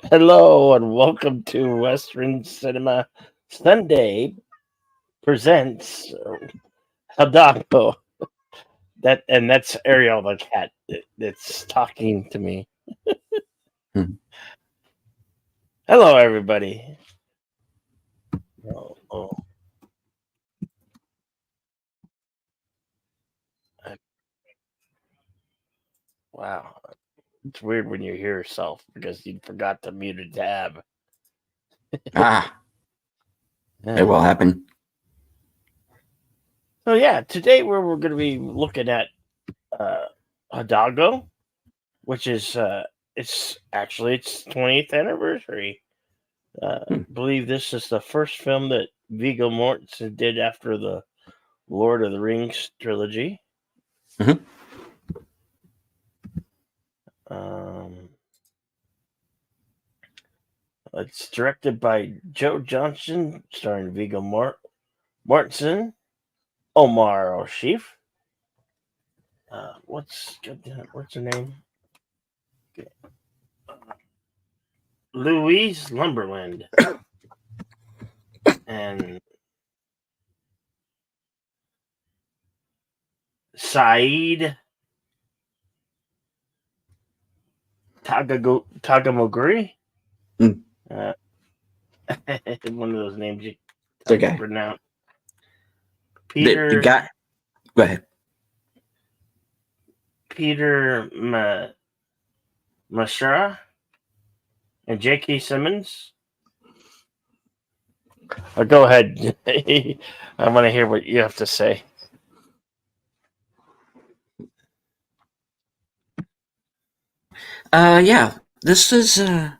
Hello and welcome to Western Cinema Sunday presents Hidalgo. That's Ariel the cat that's talking to me. Hmm. Hello everybody. Oh, I- wow. It's weird when you hear yourself because you forgot to mute a tab. Ah, it Yeah. will happen. So yeah, today we're going to be looking at uh, Hidalgo, which is it's actually its 20th anniversary. Hmm. Believe this is the first film that Viggo Mortensen did after the Lord of the Rings trilogy. Mhm. Um, it's directed by Joe Johnston, starring Viggo Mortensen, Omar O'Sheaf. What's her name? Okay. Louise Lumberland and Saeed Tagamoguri. Hmm. Uh, one of those names you It's tough to okay. pronounce. The Peter guy. Go ahead. Peter Mashra and J.K. Simmons. Go ahead. I want to hear what you have to say. Yeah. This is a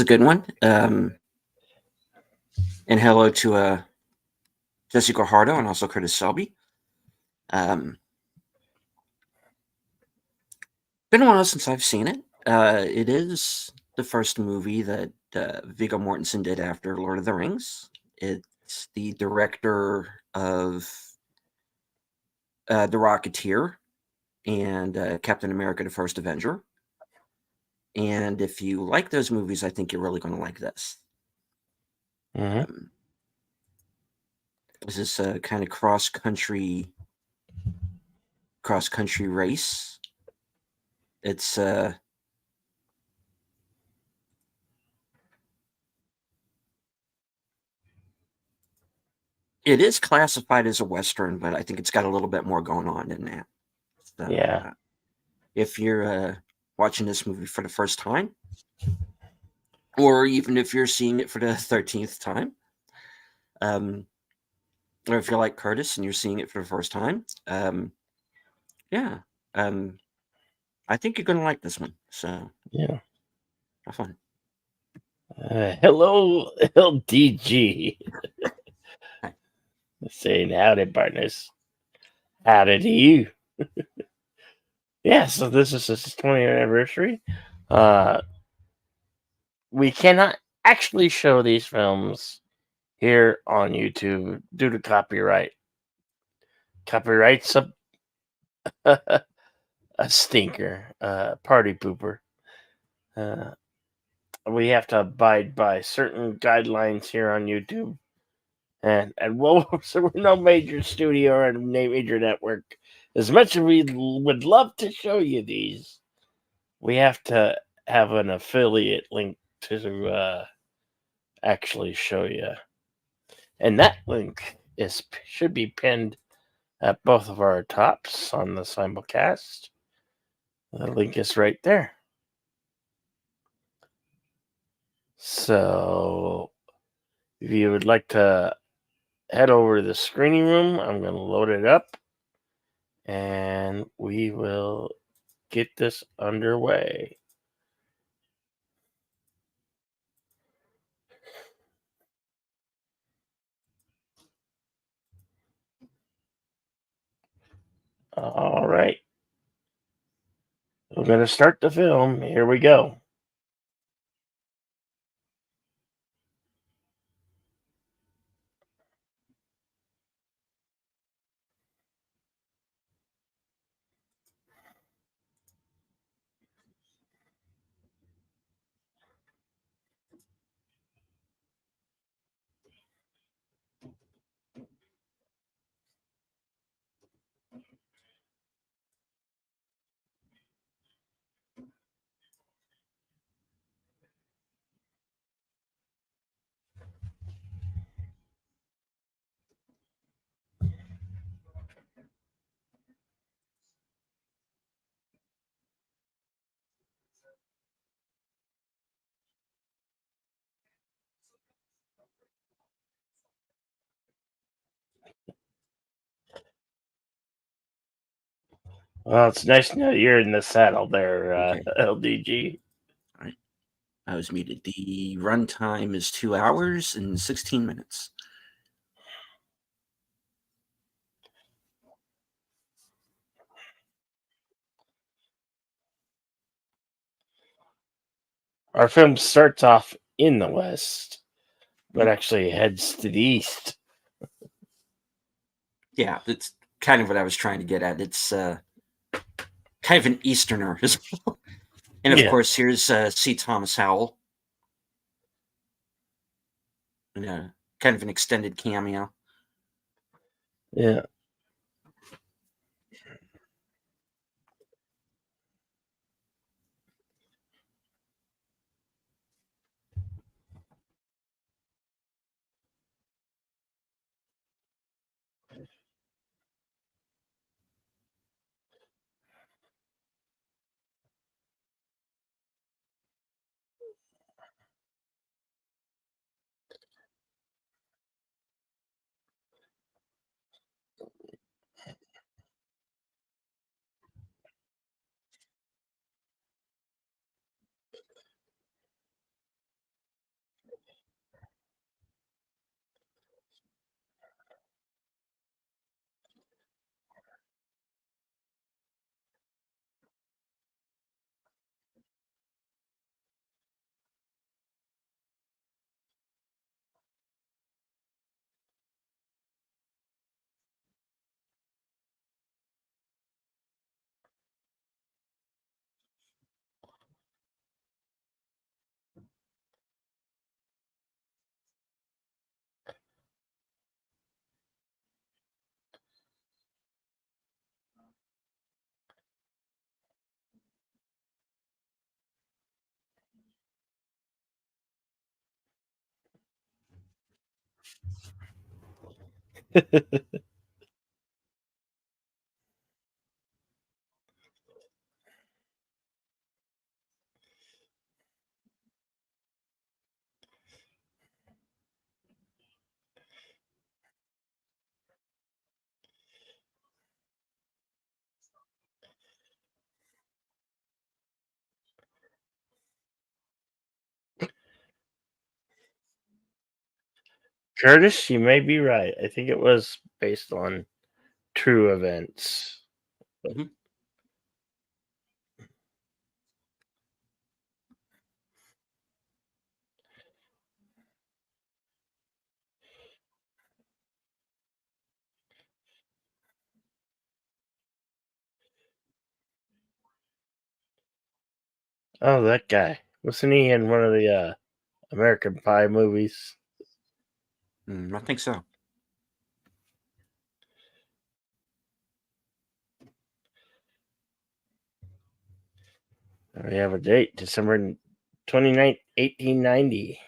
good one. And hello to Jessica Hardo and also Curtis Selby. Um, been a while since I've seen it. It is the first movie that Viggo Mortensen did after Lord of the Rings. It's the director of The Rocketeer and Captain America: The First Avenger. And if you like those movies, I think you're really going to like this. Mm-hmm. Um, this is a kind of cross country race. It's it is classified as a western, but I think it's got a little bit more going on than that. So Yeah. if you're watching this movie for the first time, or even if you're seeing it for the 13th time, um, or if you're like Curtis and you're seeing it for the first time, yeah, um, I think you're going to like this one. So Yeah. have fun. Hello, LDG. Hi. Saying howdy, partners. Howdy to you. Yeah, so this is his 20th anniversary. Uh, we cannot actually show these films here on YouTube due to copyright. Copyright's a stinker, party pooper. Uh, we have to abide by certain guidelines here on YouTube. And well, so we're no major studio or major network. As much as we would love to show you these, we have to have an affiliate link to actually show you. And that link should be pinned at both of our tops on the simulcast. The link is right there. So if you would like to head over to the screening room, I'm going to load it up and we will get this underway. All right. We're going to start the film. Here we go. Well, it's nice to know you're in the saddle there, Okay. LDG. All right. I was muted. The runtime is 2 hours and 16 minutes. Our film starts off in the west, but Mm. actually heads to the east. Yeah, that's kind of what I was trying to get at. It's kind of an Easterner as well. And of Yeah, course, here's C. Thomas Howell in a kind of an extended cameo. yeah. Curtis, you may be right. I think it was based on true events. Mhm. Oh, that guy. Wasn't he in one of the American Pie movies? I think so. We have a date, December 29th, 1890.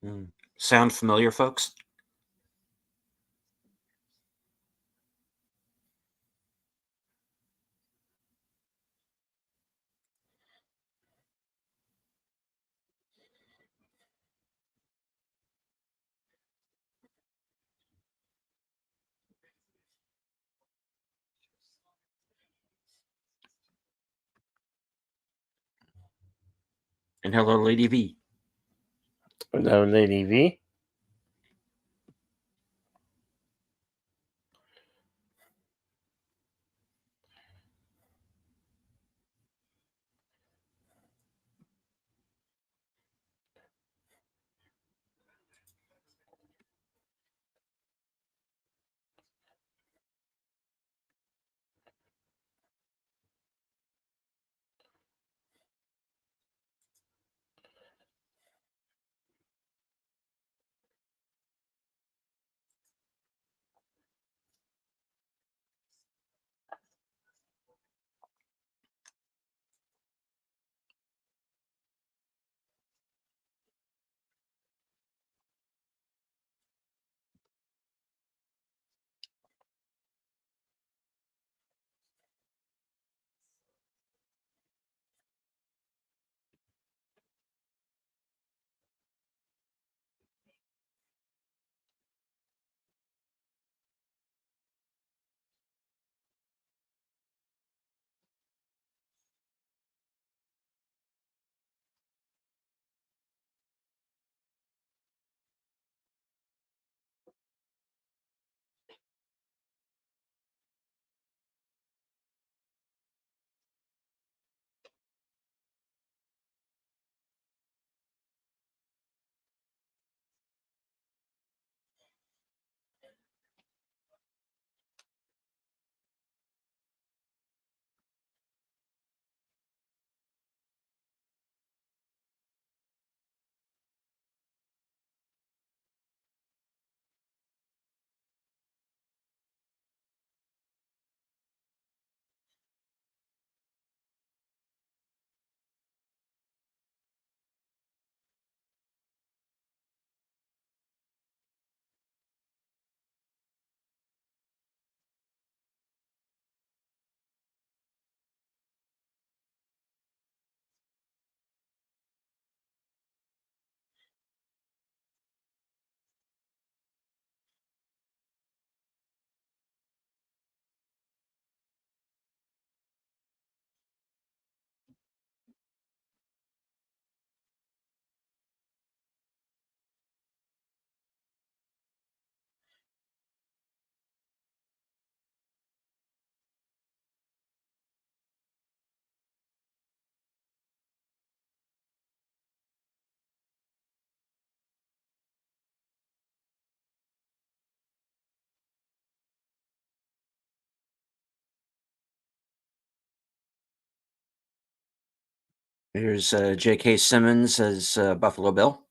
Mm. Sound familiar, folks? And hello, Lady V. No, Lady V. Here's J.K. Simmons as Buffalo Bill.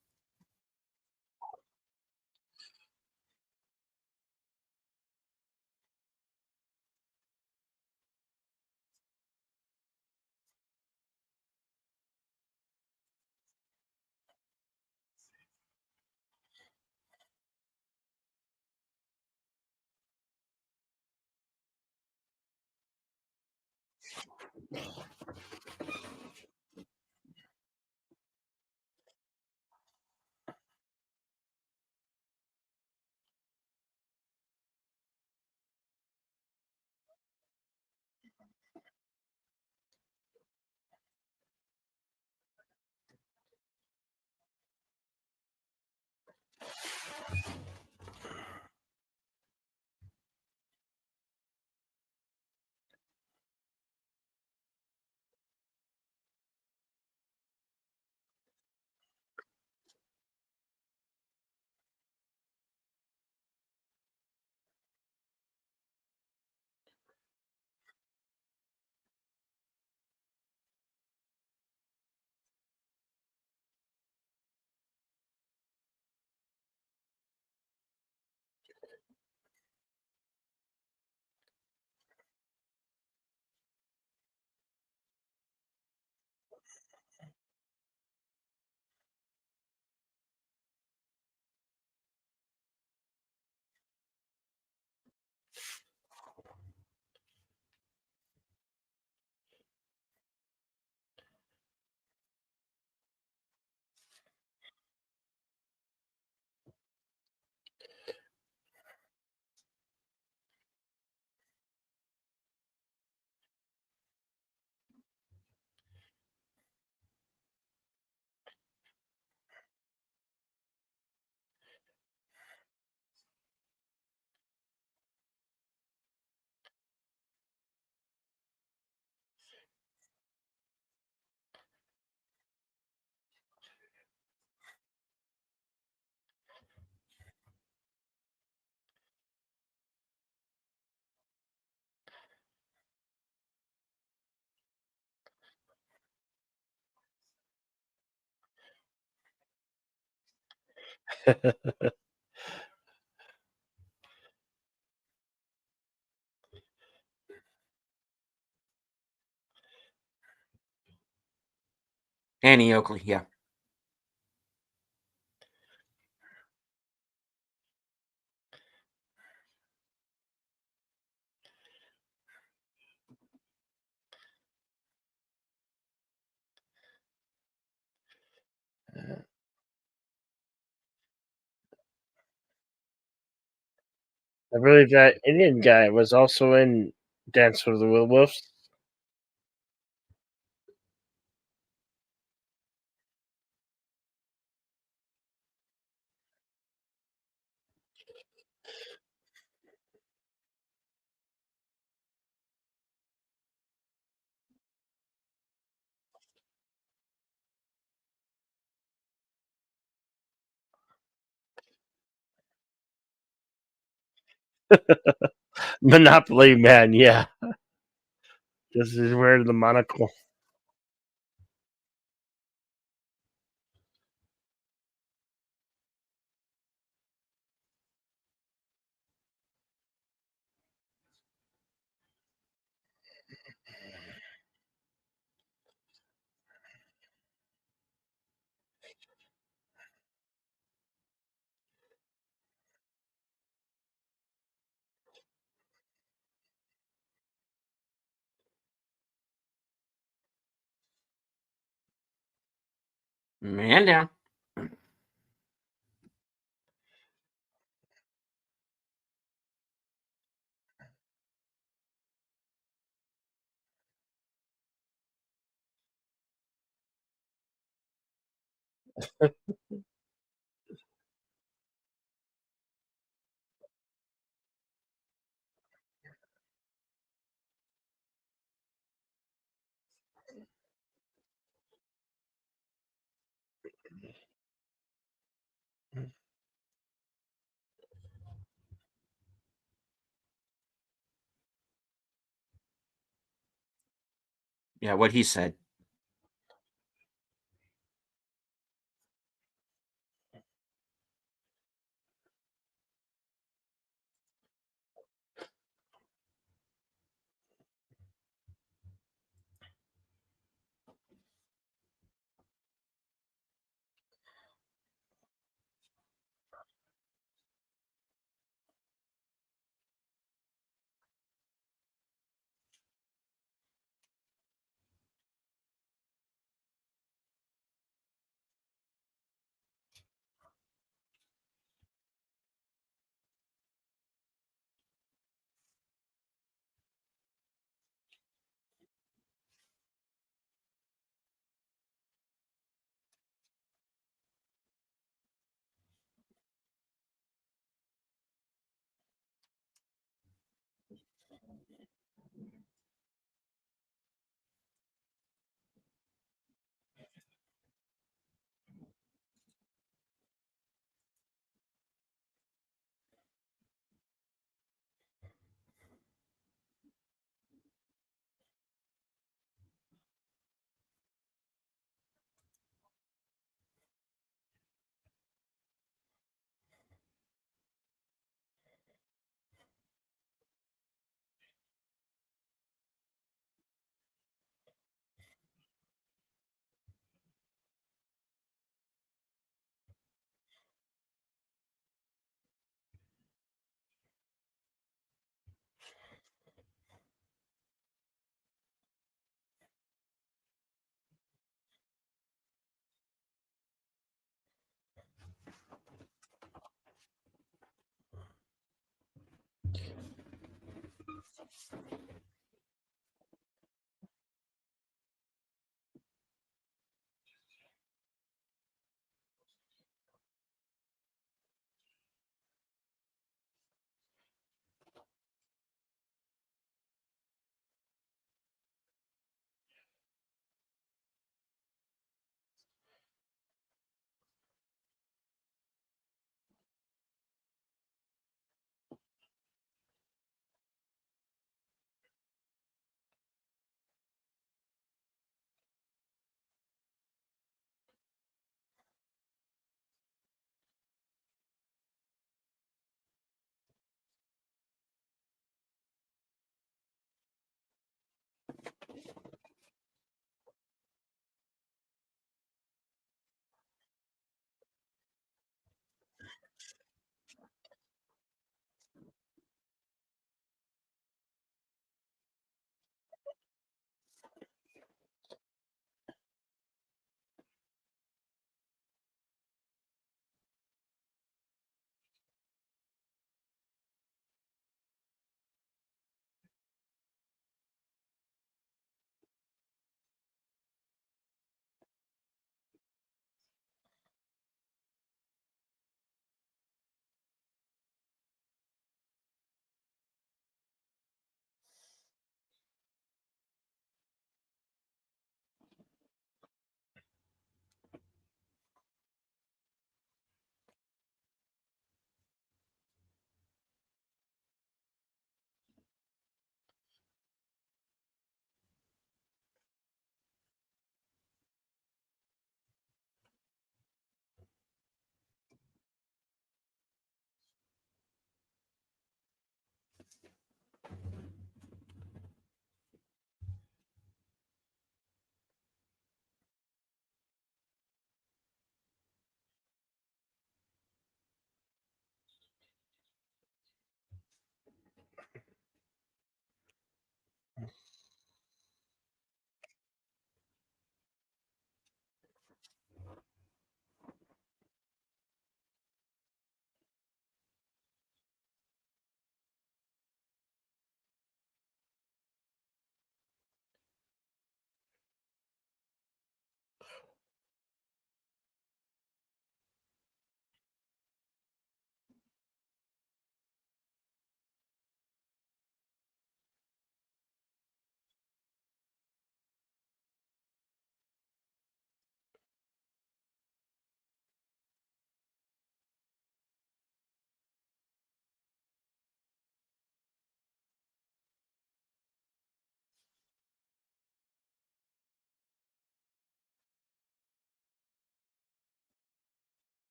Annie Oakley, yeah. I believe that Indian guy was also in Dance with the Werewolves. Monopoly Man, yeah. This is where the monocle. Man down. Yeah, what he said.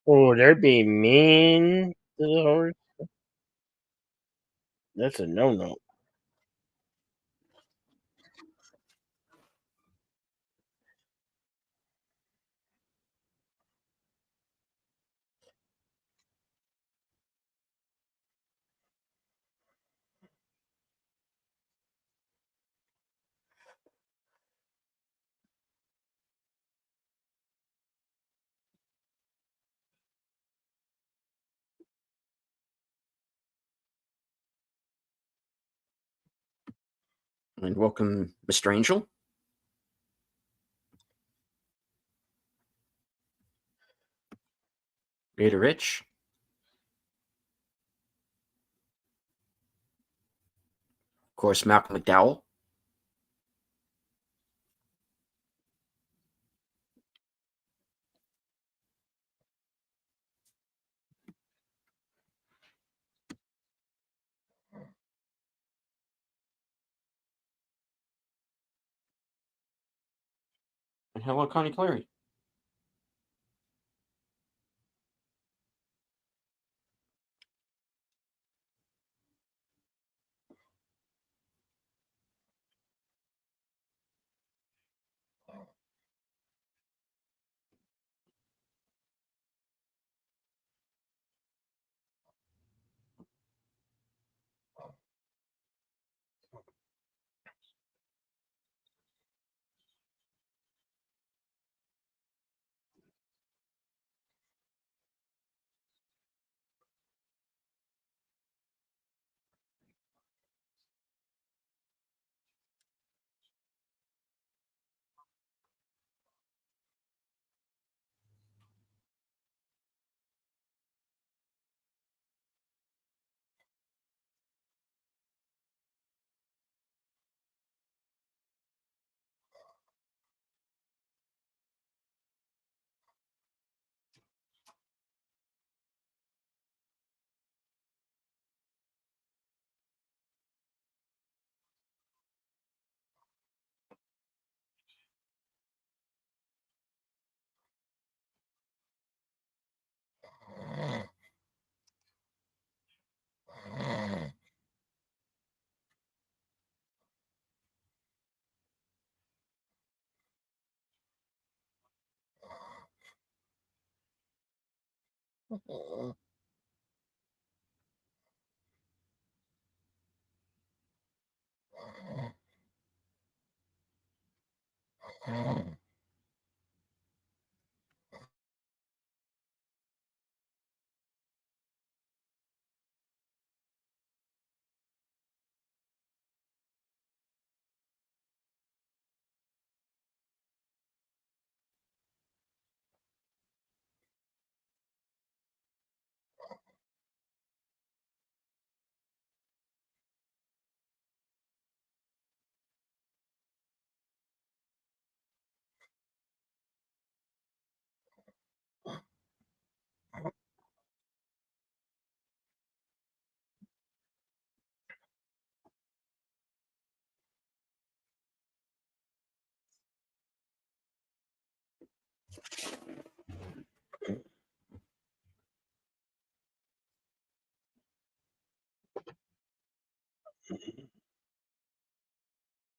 Oh, they're being mean to the horse. That's a no-no. And welcome, Mr. Angel. Rita Rich. Of course, Malcolm McDowell. And hello, Connie Clary.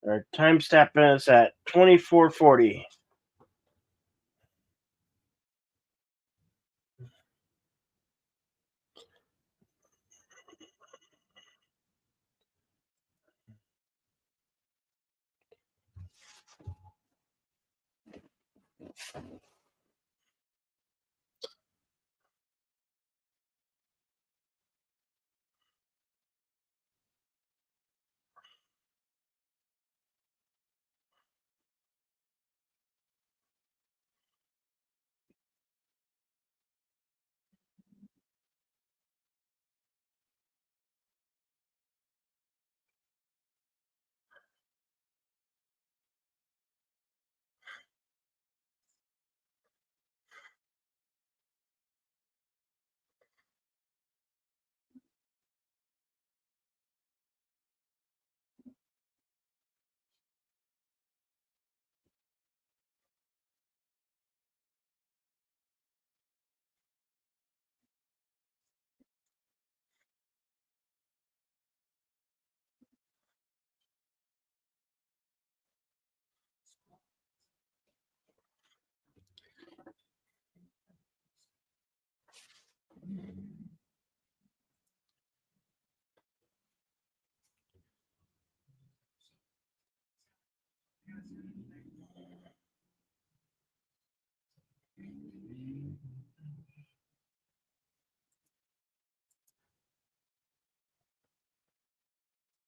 Our time stamp is at 24:40.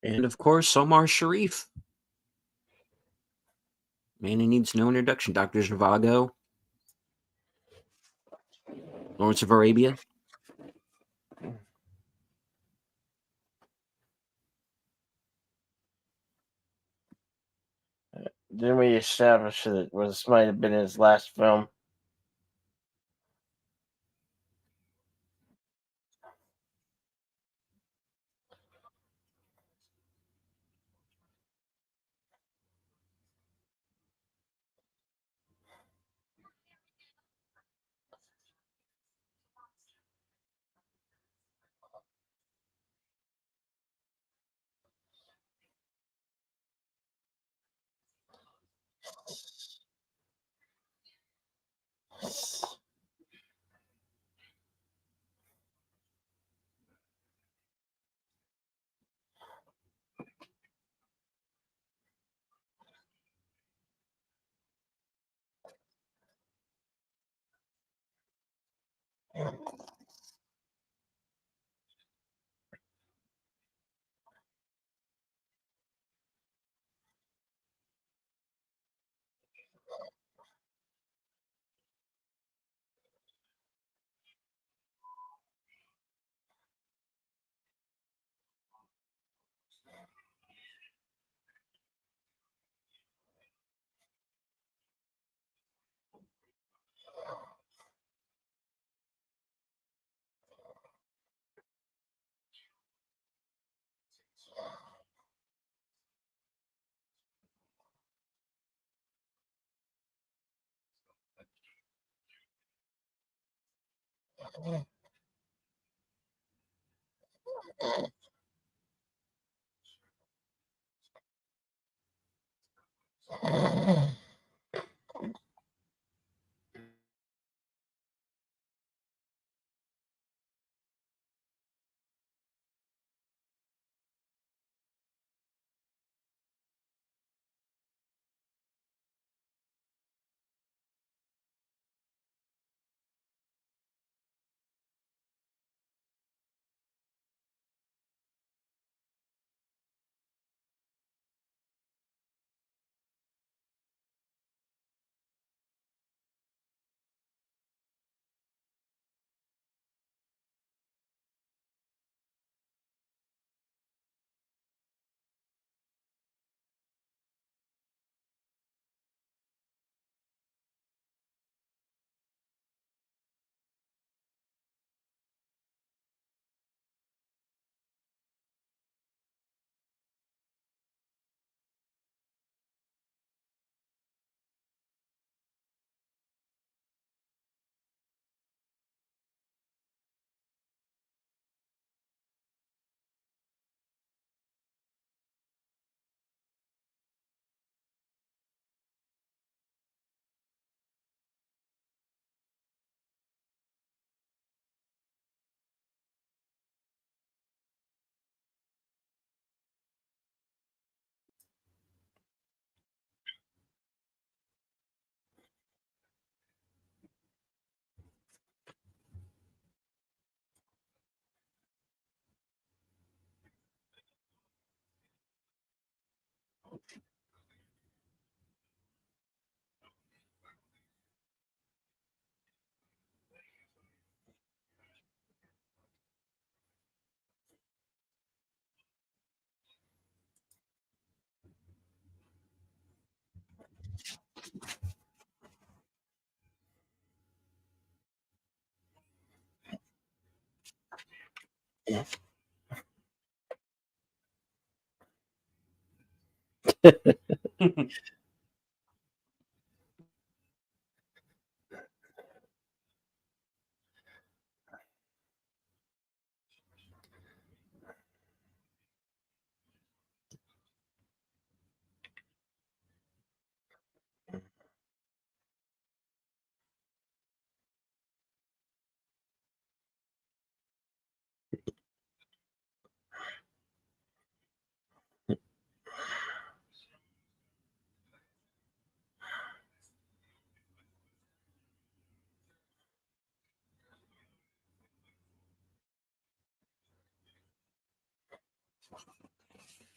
And of course, Omar Sharif. Man, he needs no introduction. Dr. Zhivago, Lawrence of Arabia. Then we established that this might have been his last film.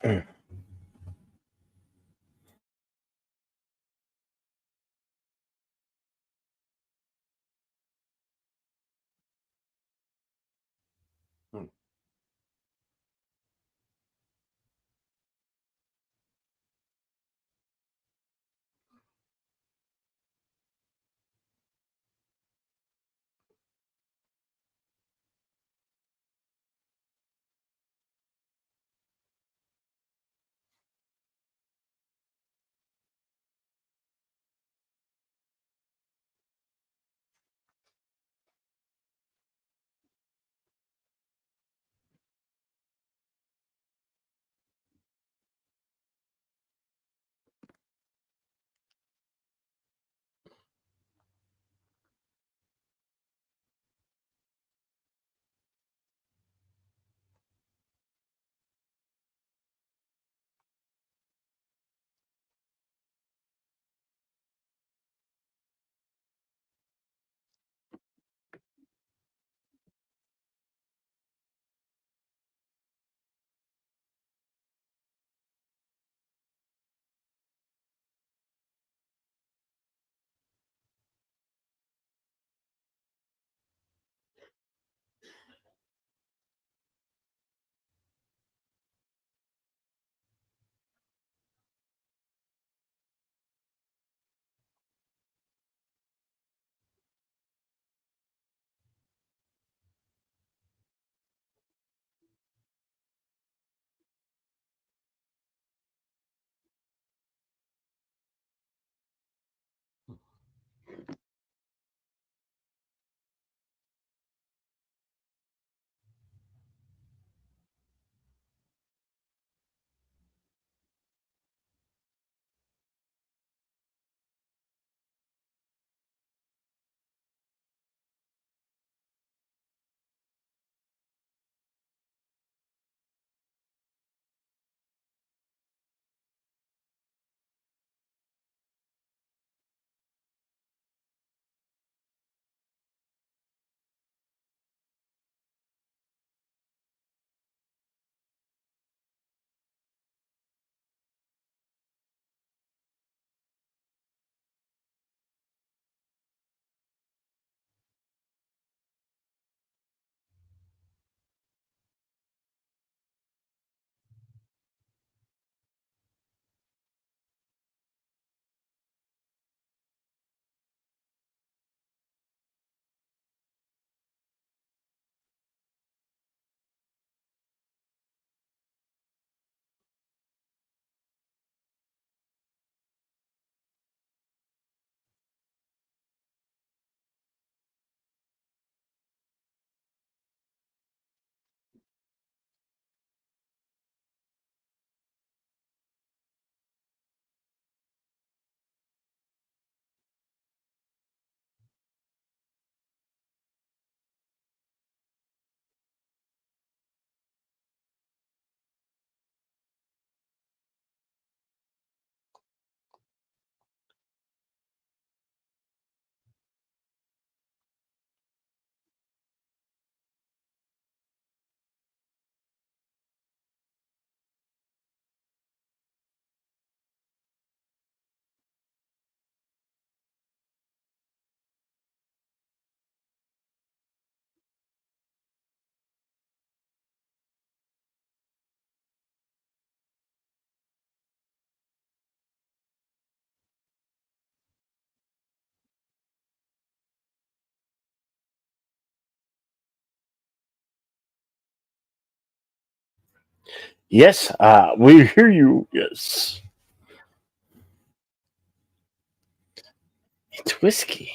Hmm. Yes, we hear you. Yes, it's whiskey.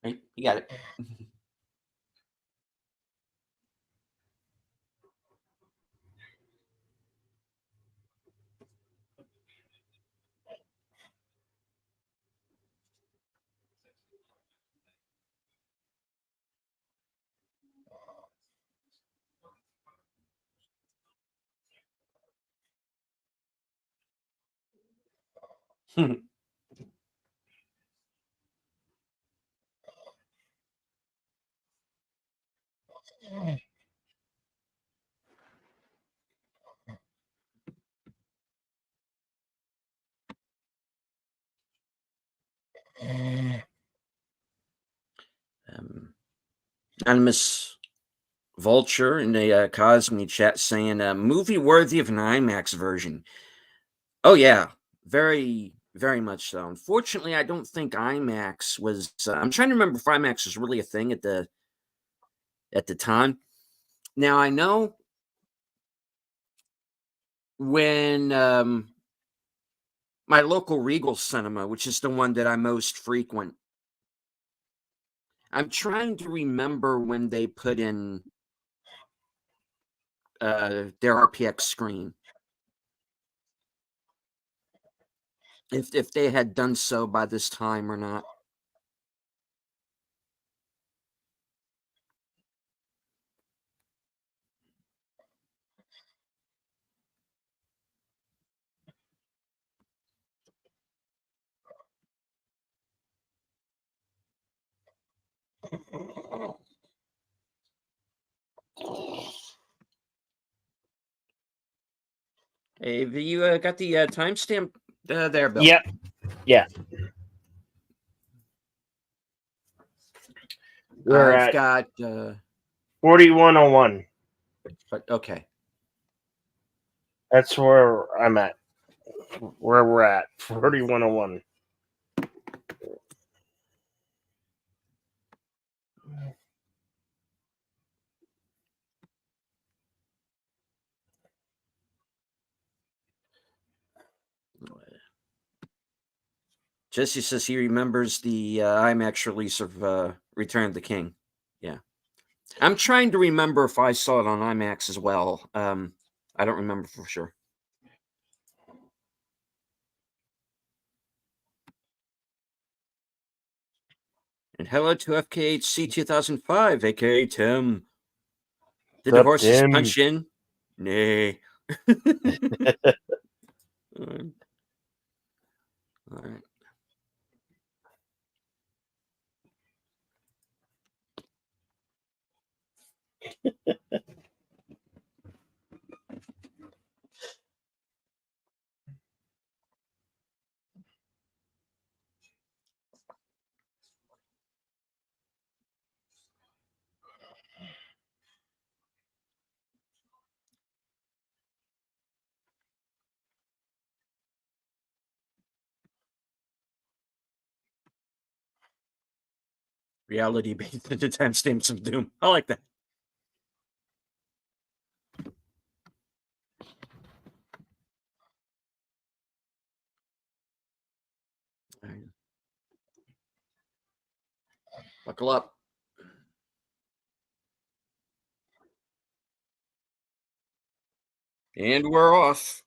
Right? You got it. Anonymous Vulture in the Cosme chat saying, movie worthy of an IMAX version. Oh, yeah. Very, very much so. Unfortunately, I don't think IMAX was. I'm trying to remember if IMAX was really a thing at the time. Now, I know when my local Regal Cinema, which is the one that I most frequent, I'm trying to remember when they put in their RPX screen. If they had done so by this time or not. Hey, have you got the timestamp there, Bill? Yep. Yeah. We're I've at got 4101. but okay. That's where I'm at. Where we're at. 4101. Jesse says he remembers the IMAX release of Return of the King. Yeah. I'm trying to remember if I saw it on IMAX as well. I don't remember for sure. And hello to FKHC 2005, aka Tim. Did the horses punch in? Nay. All right. Reality based into timestamps of doom. I like that. All right. Buckle up. And we're off.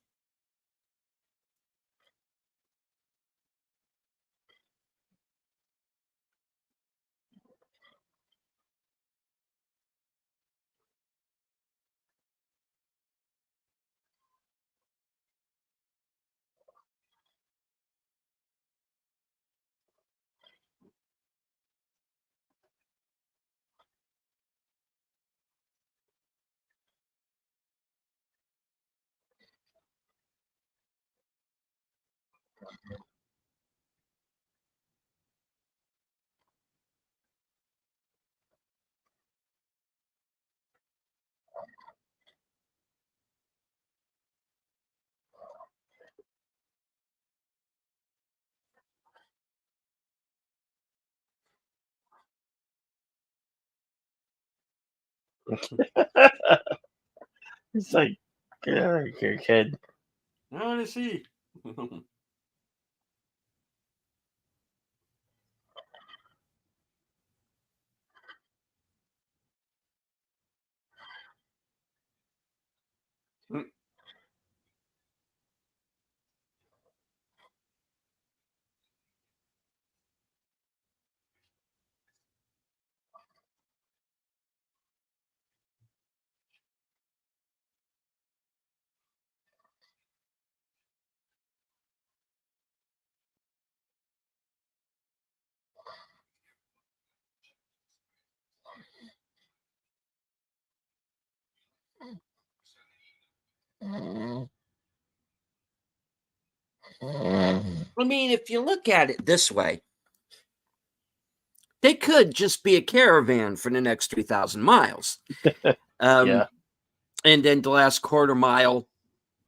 It's like, get out of here, kid. I want to see. I mean, if you look at it this way, they could just be a caravan for the next 3,000 miles. Yeah. And then the last quarter mile,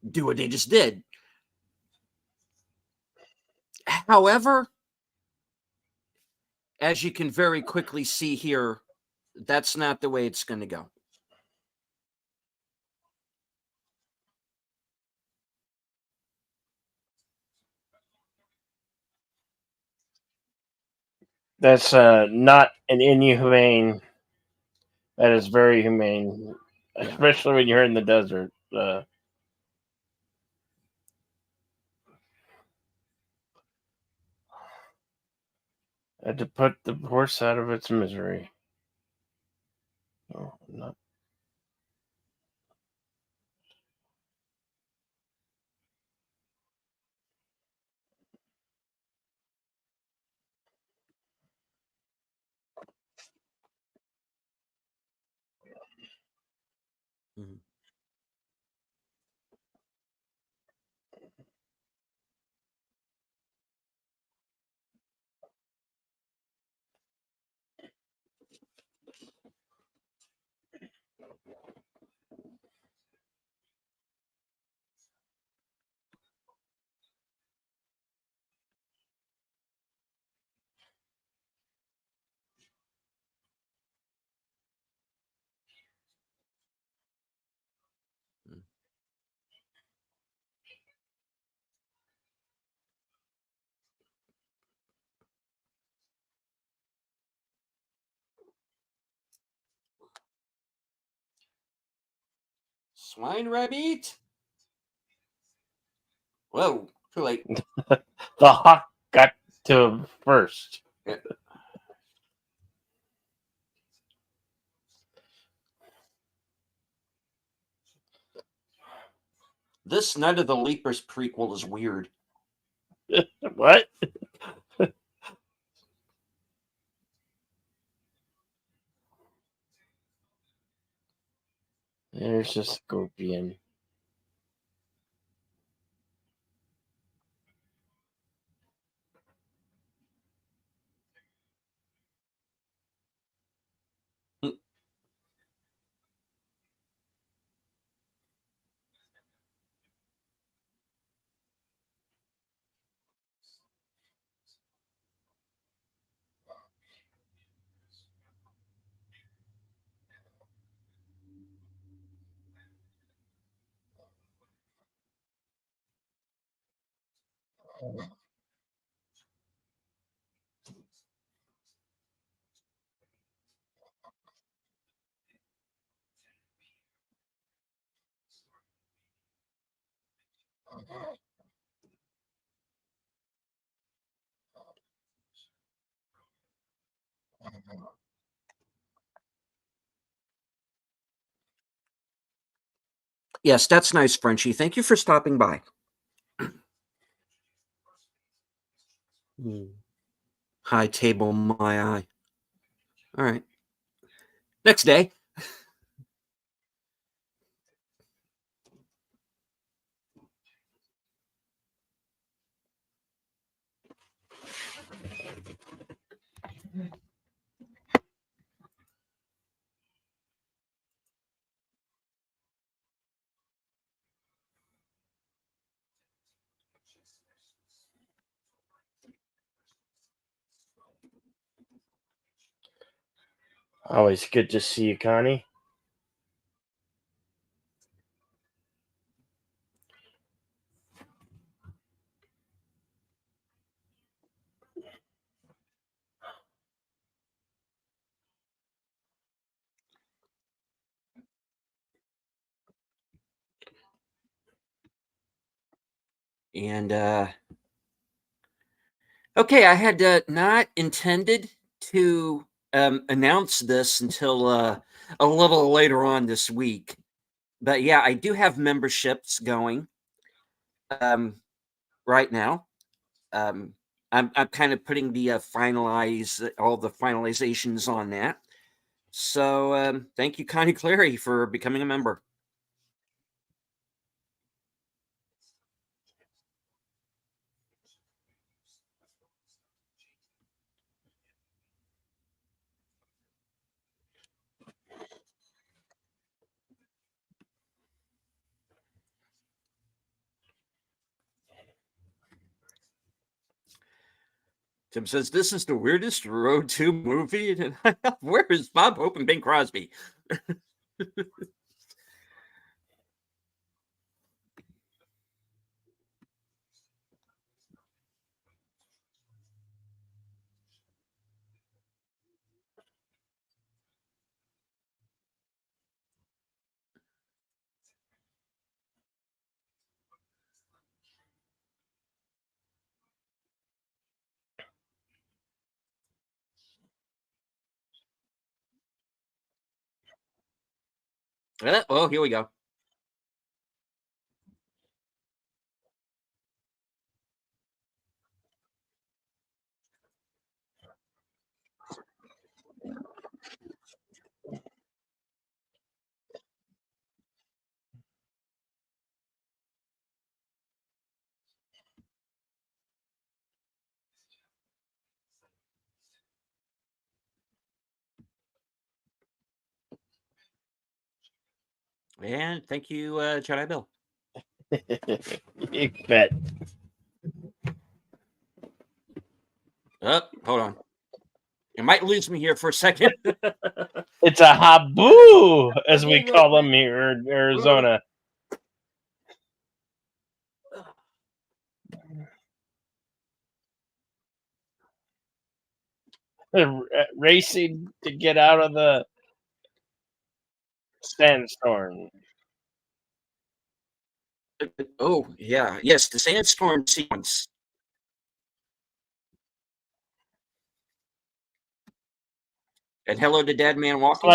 do what they just did. However, as you can very quickly see here, that's not the way it's going to go. That's not an inhumane. That is very humane, especially when you're in the desert. Had to put the horse out of its misery. Oh, not. Mhm. Swine rabbit? Whoa, too late. The hawk got to him first. Yeah. This Night of the Leapers prequel is weird. What? There's a scorpion. Yes, that's nice, Frenchie. Thank you for stopping by. High table, my eye. All right. Next day. Always good to see you, Connie. And okay, I had not intended to announce this until a little later on this week. But yeah, I do have memberships going right now. I'm kind of putting the all the finalizations on that. So thank you, Connie Clary, for becoming a member. Tim says, this is the weirdest Road to movie. Where is Bob Hope and Bing Crosby? Well, here we go. And thank you, Jedi Bill. You bet. Oh, hold on. You might lose me here for a second. It's a haboo, as we call them here in Arizona. Racing to get out of the sandstorm. Oh, yeah. Yes, the sandstorm sequence. And hello to Dead Man Walking.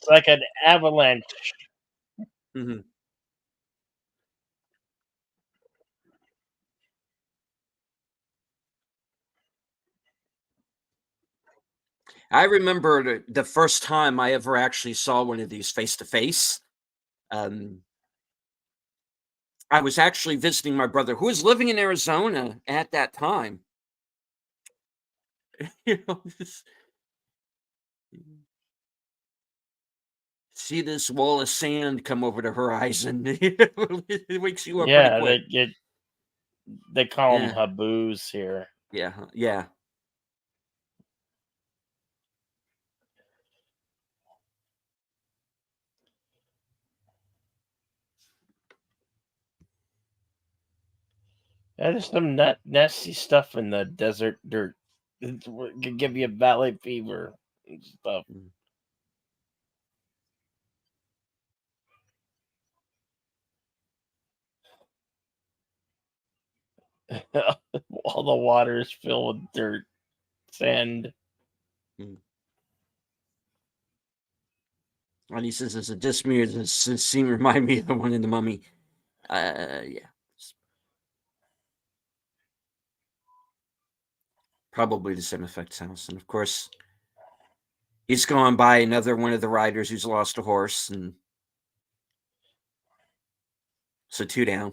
It's like an avalanche. Mm-hmm. I remember the first time I ever actually saw one of these face to face. I was actually visiting my brother who was living in Arizona at that time. You know, see this wall of sand come over the horizon. It wakes you up pretty quick. They call them haboos here. Yeah. That is some nasty stuff in the desert dirt. It could give you valley fever and stuff. Mm. All the water is filled with dirt, sand. Mm. And he says it's a dismere. This scene remind me of the one in the Mummy. Yeah, probably the same effect sounds. And of course, he's gone by another one of the riders who's lost a horse, and so 2 down.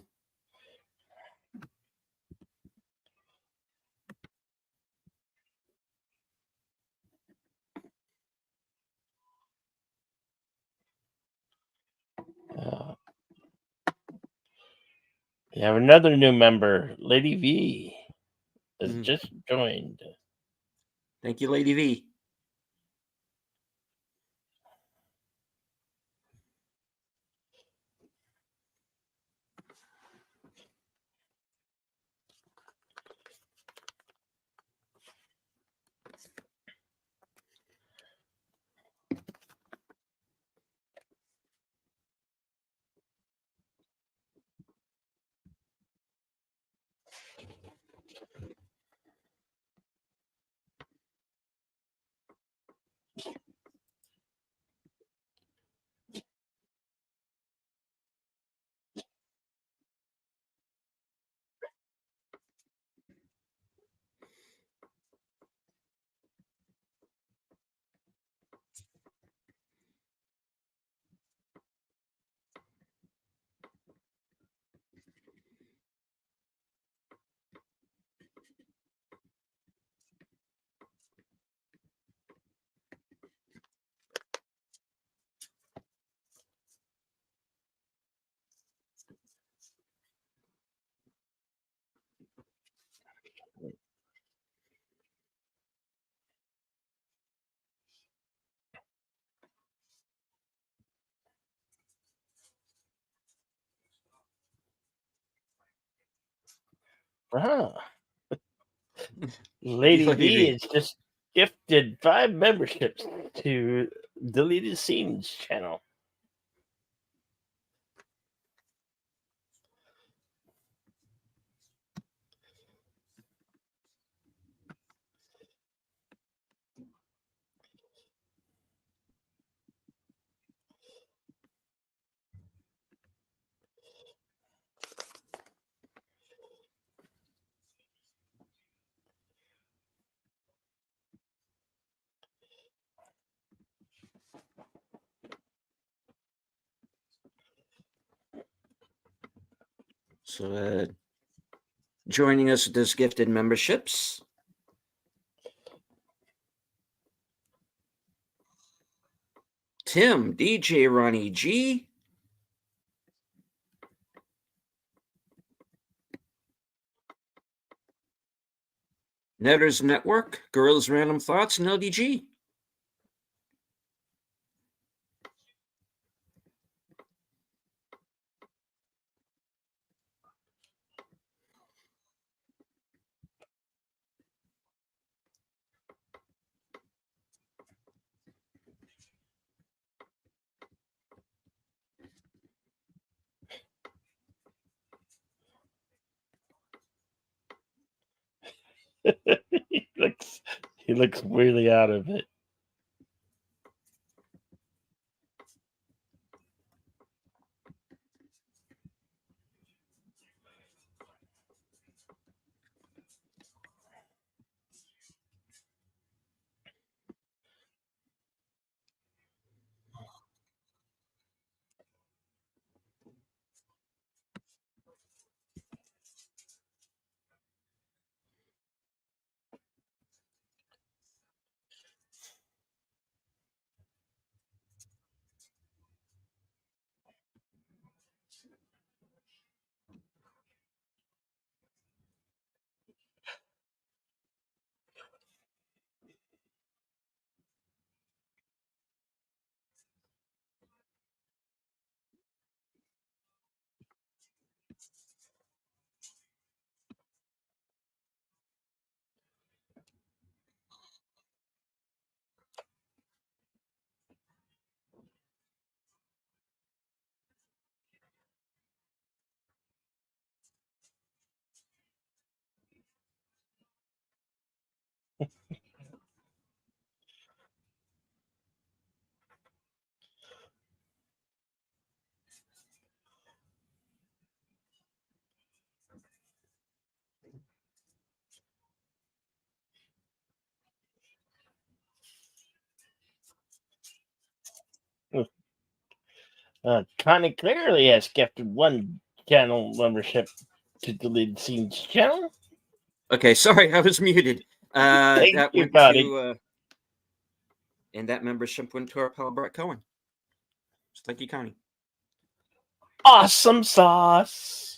Uh, you have another new member, Lady V, has Mm. just joined. Thank you, Lady V. Wow. Thank you, Lady Lady V V. has just gifted 5 memberships to Deleted Scenes channel. So, joining us with this gifted memberships, Tim, DJ Ronnie G, Netters Network, Girls Random Thoughts, and LDG. he looks really out of it. Connie clearly has gifted one channel membership to deleted scenes channel. Okay, sorry, I was muted. Thank That you, went Connie. to, and that membership went to our pal Brett Cohen. So thank you, Connie. Awesome sauce.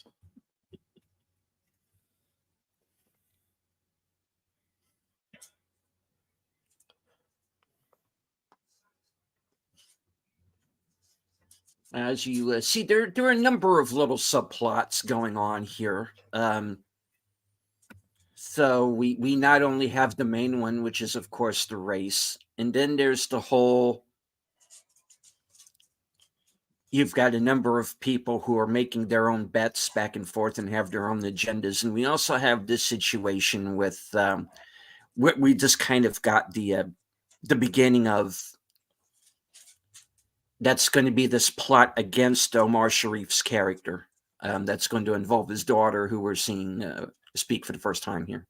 As you see, there are a number of little subplots going on here. So we not only have the main one, which is of course the race, and then there's the whole. You've got a number of people who are making their own bets back and forth and have their own agendas, and we also have this situation with we just kind of got the beginning of. That's going to be this plot against Omar Sharif's character. That's going to involve his daughter, who we're seeing speak for the first time here.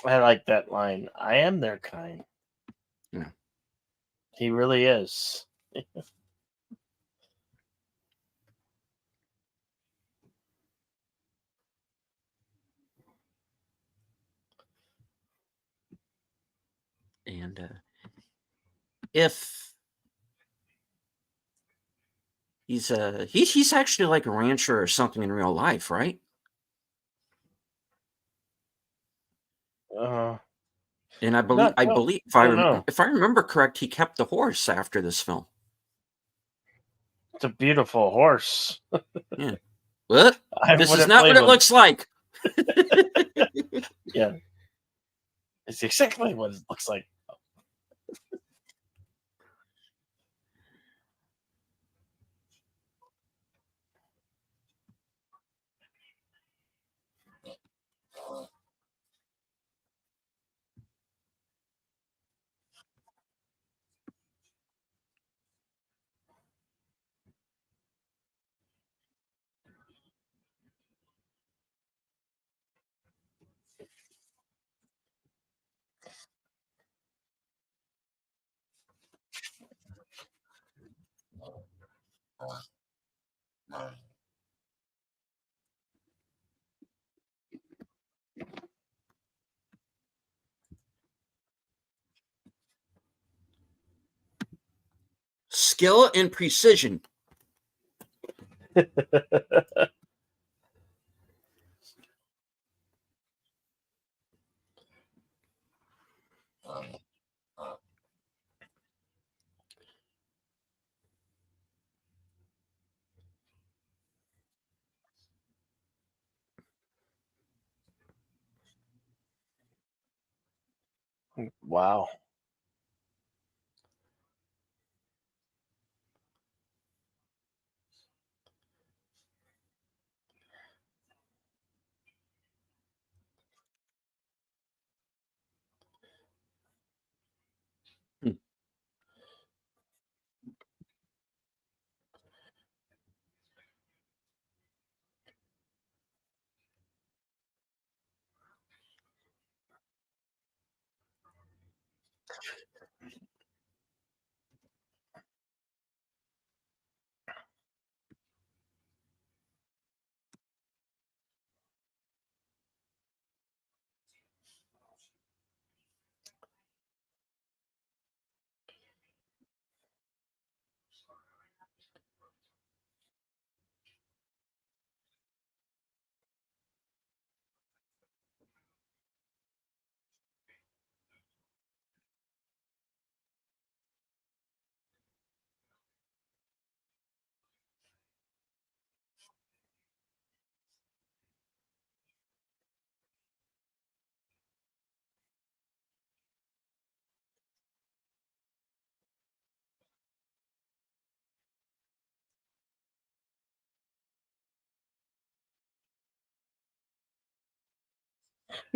I like that line. I am their kind. Yeah. He really is. And if he's actually like a rancher or something in real life, right? Uh, And I believe not quite. I don't know. if I remember correct, he kept the horse after this film. It's a beautiful horse. Yeah. What? I This is wouldn't not what blame it him. looks like. Yeah, it's exactly what it looks like. Skill and precision. Wow. Hmm.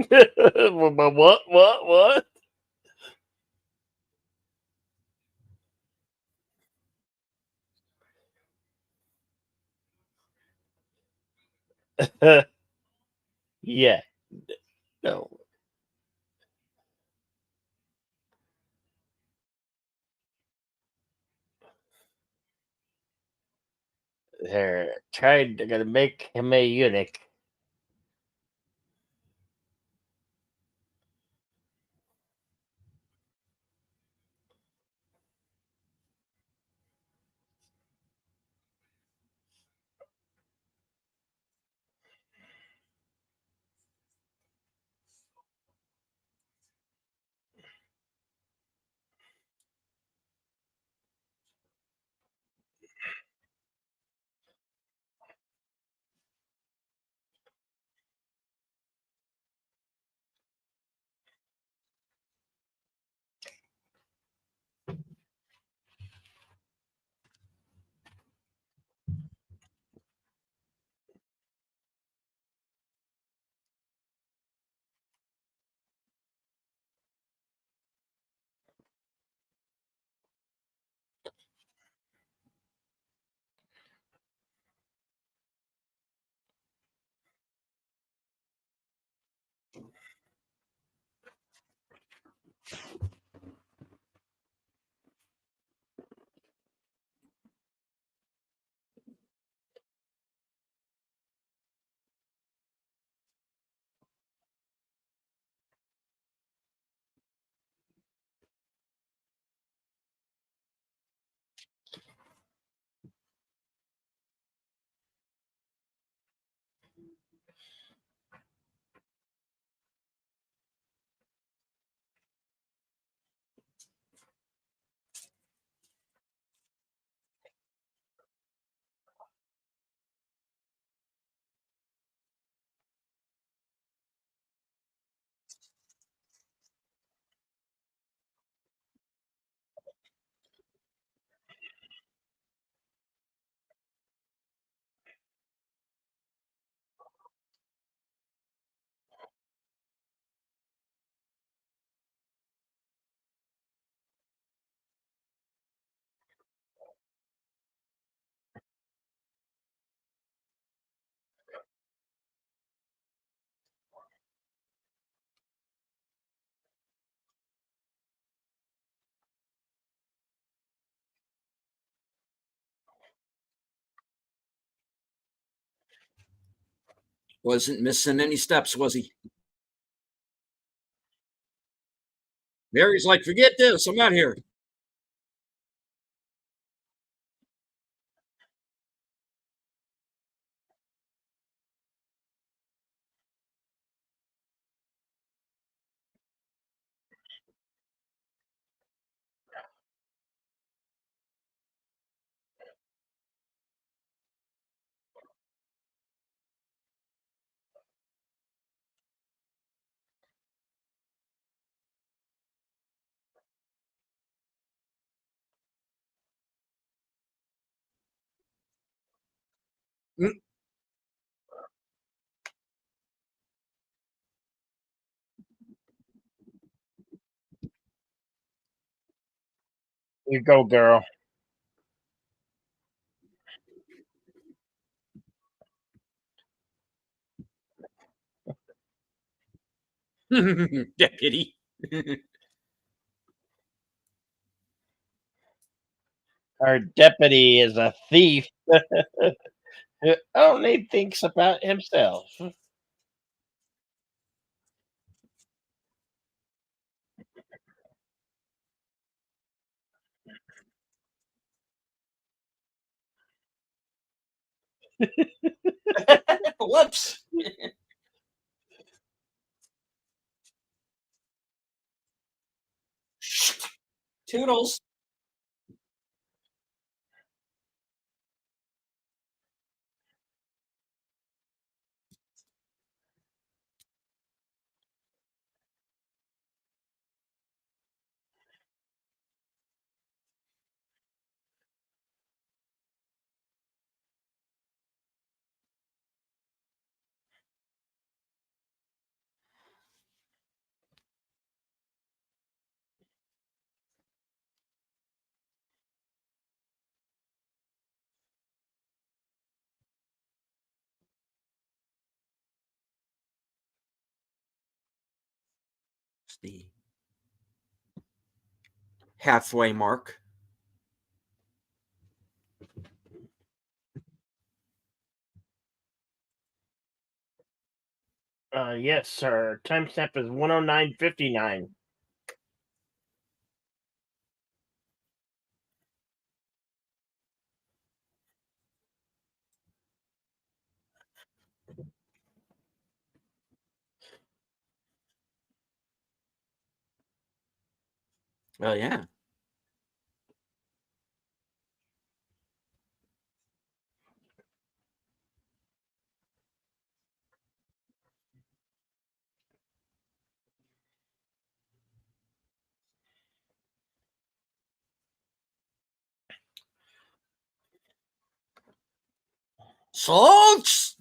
But what? What? What? Yeah. No. They're gonna make him a eunuch. Wasn't missing any steps, was he? Mary's like, forget this. I'm out here. Mm. You go, girl. Deputy. Our deputy is a thief who only thinks about himself. Whoops. Toodles. It's the halfway mark. Yes, sir. Timestamp is 109:59. Oh yeah. Salts.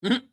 Mhm.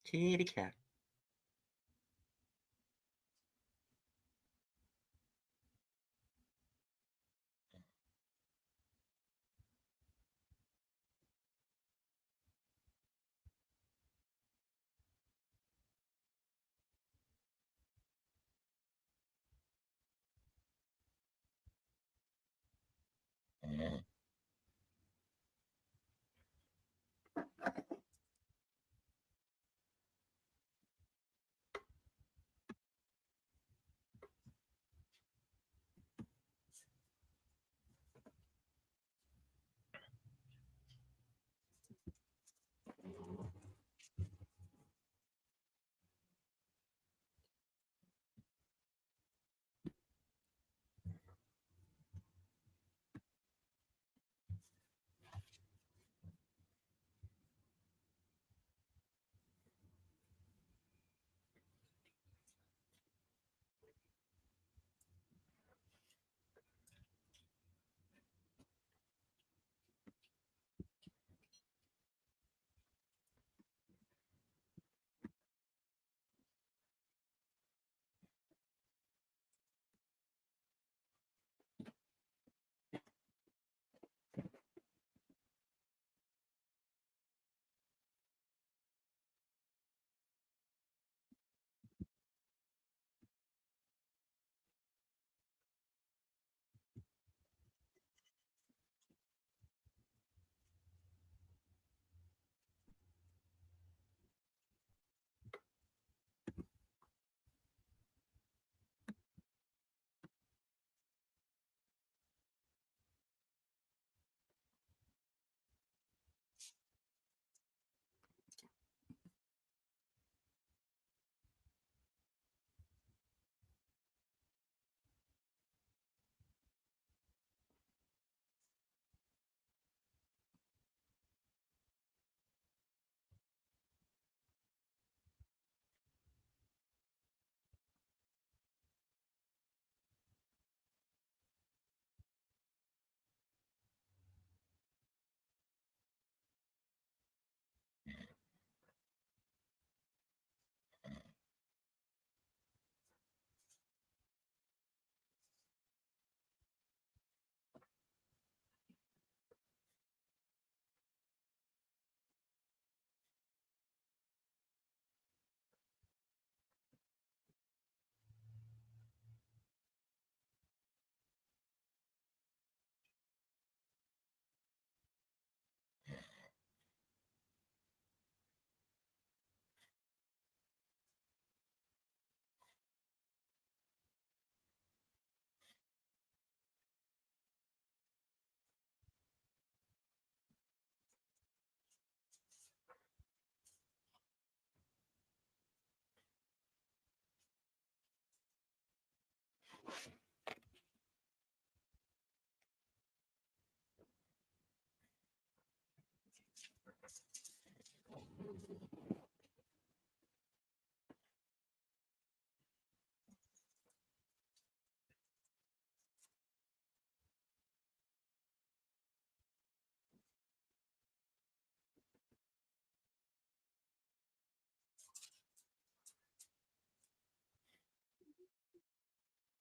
Kitty cat.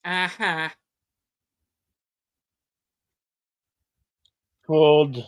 Uh-huh. Cold.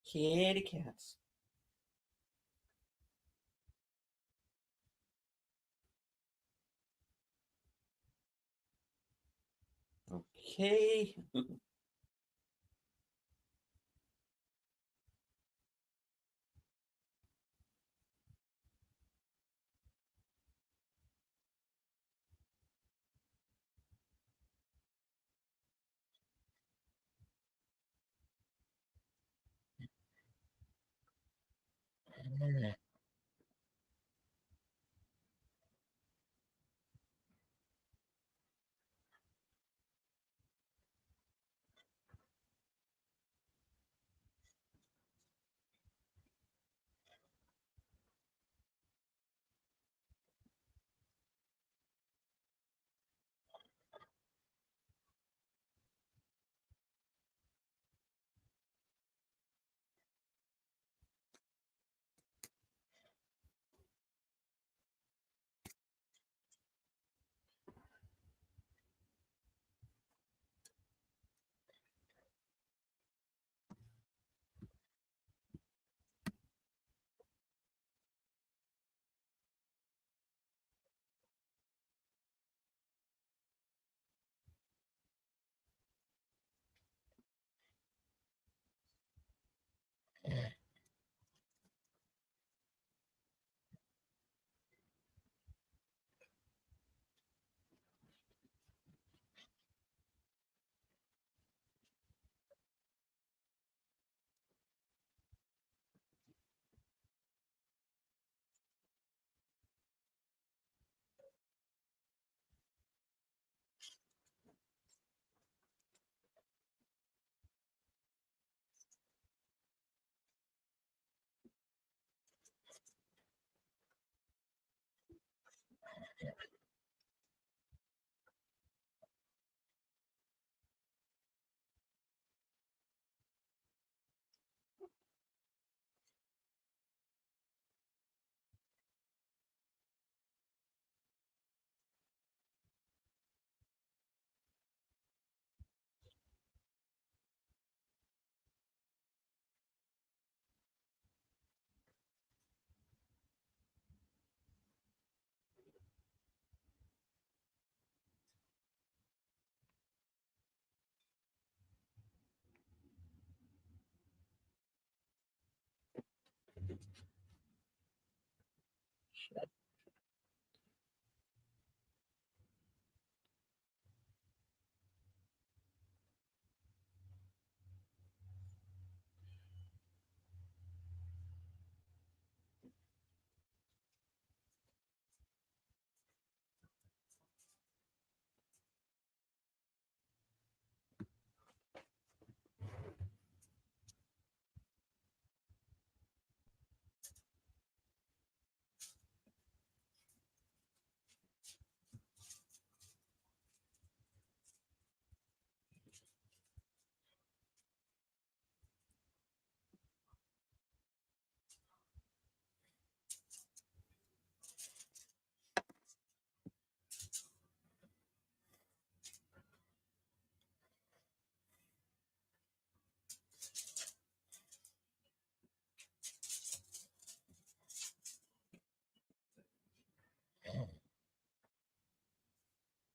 Kitty cats. Okay.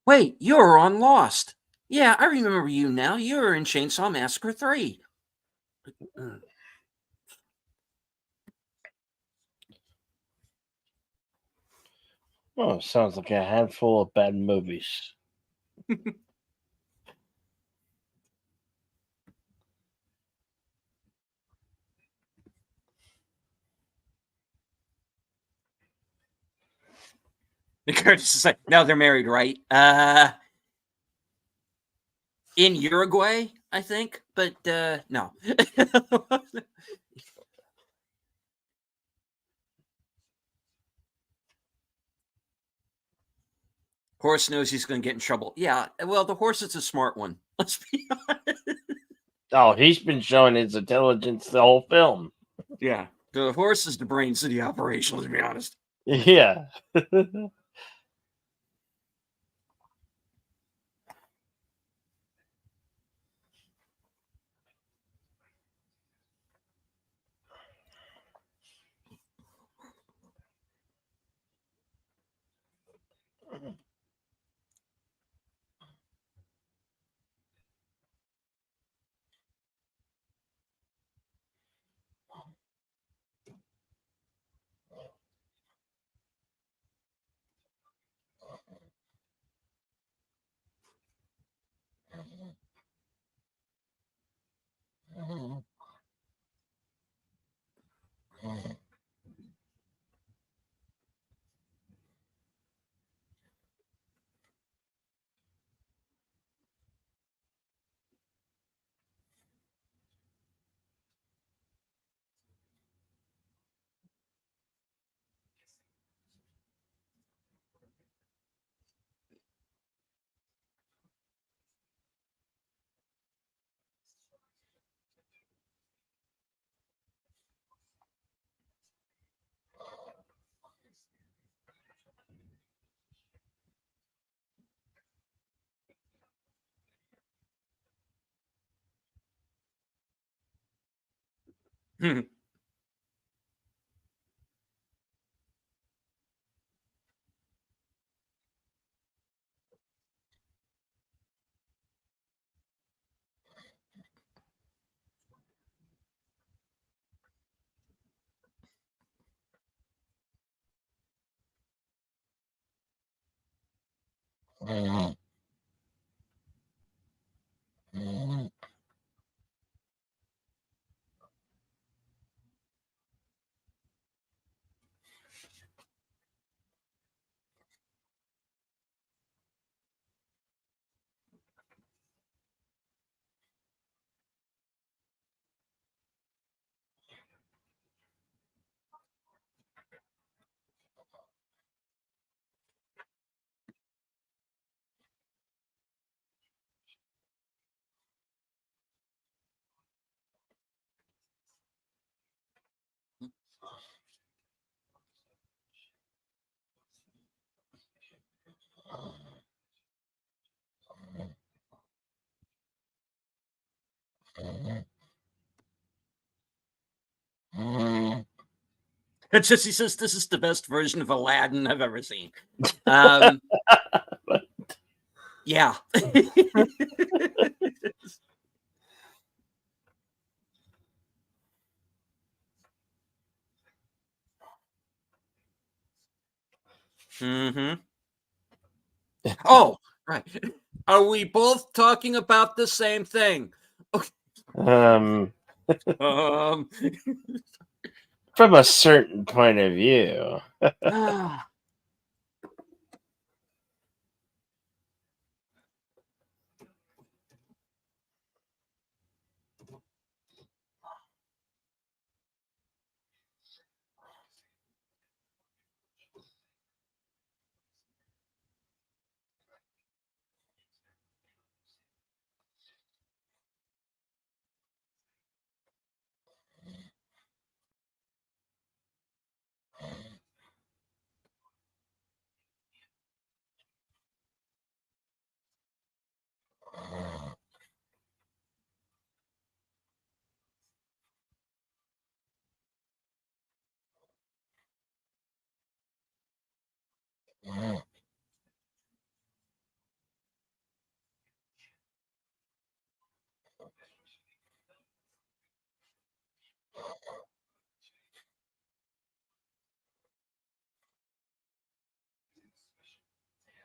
Wait, you were on Lost. Yeah, I remember you now. You were in Chainsaw Massacre 3. Oh, sounds like a handful of bad movies. Curtis is like, no, they're married, right? In Uruguay, I think, but no. Horse knows he's going to get in trouble. Yeah, well, the horse is a smart one. Let's be honest. Oh, he's been showing his intelligence the whole film. Yeah, the horse is the brains of the operation. Let's be honest. Yeah. It's just he says this is the best version of Aladdin I've ever seen. Um, yeah. Mm-hmm. Oh, right. Are we both talking about the same thing? um, Um, from a certain point of view.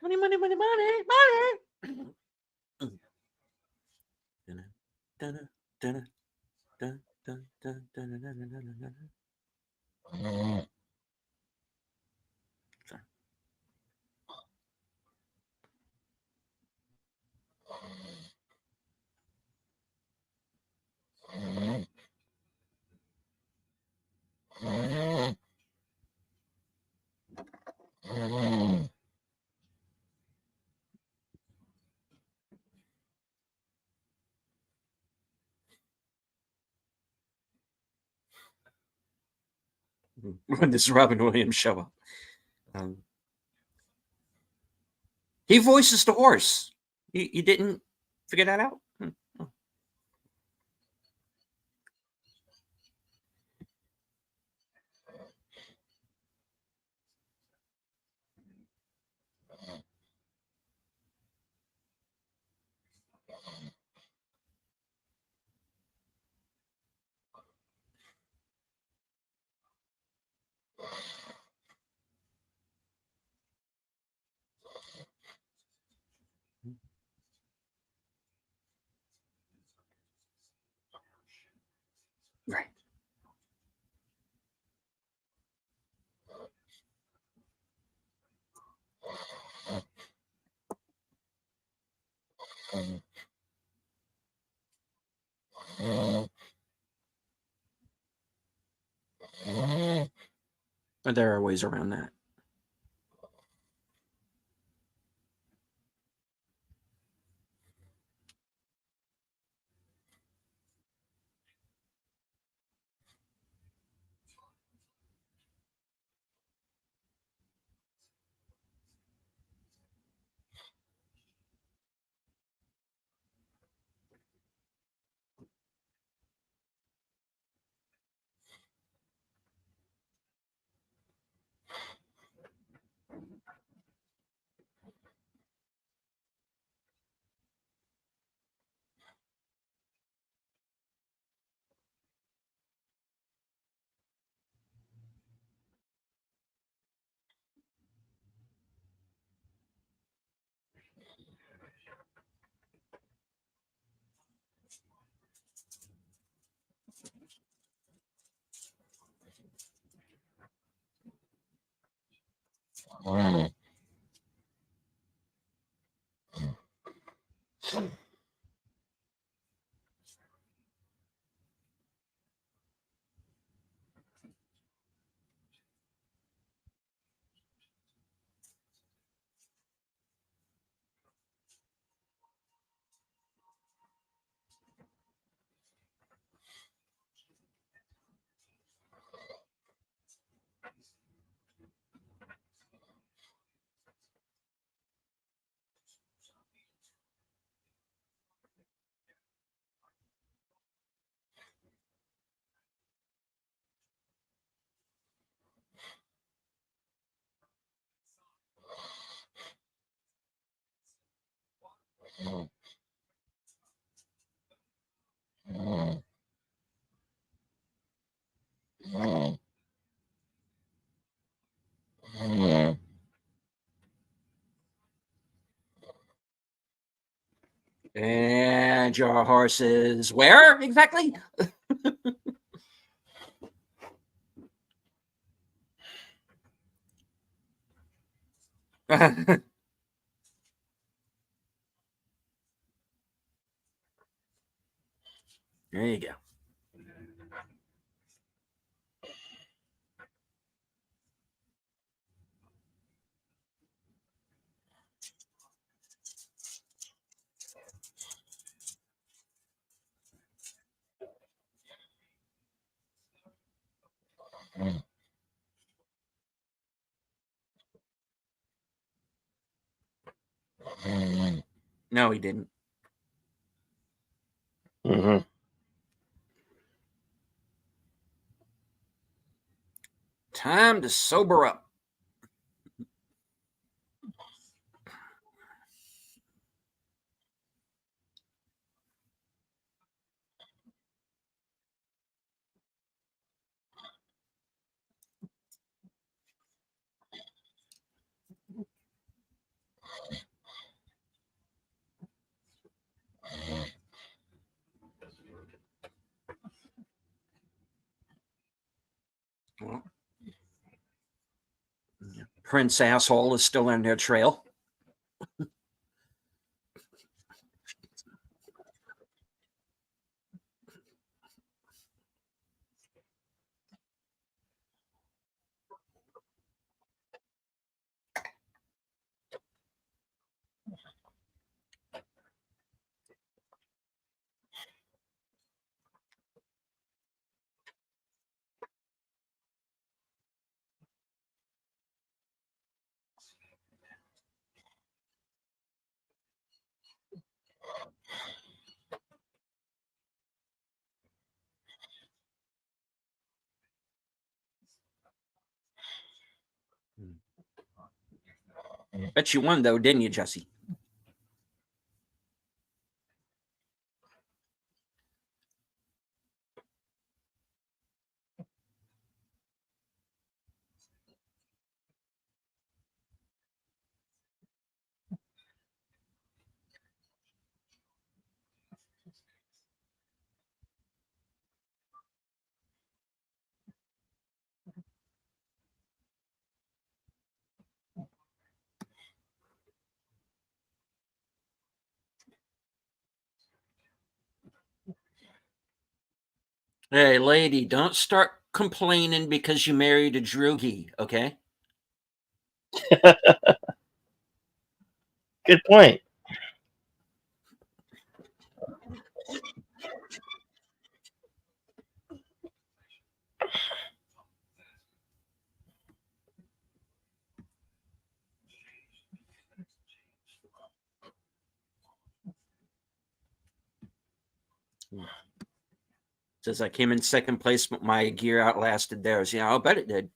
Money, money, money, money, money. Dun, dun, dun, dun, dun, dun, dun, dun, dun, dun, dun. Sorry. When does Robin Williams show up? He voices the horse. You didn't figure that out? Oh. Right. But there are ways around that. And your horse is where exactly? There you go. No, he didn't. Mm-hmm. Time to sober up. Well, Prince Asshole is still on their trail. Bet you won, though, didn't you, Jesse? Hey, lady, don't start complaining because you married a droogie, okay? Good point. Says I came in second place, but my gear outlasted theirs. Yeah, I'll bet it did.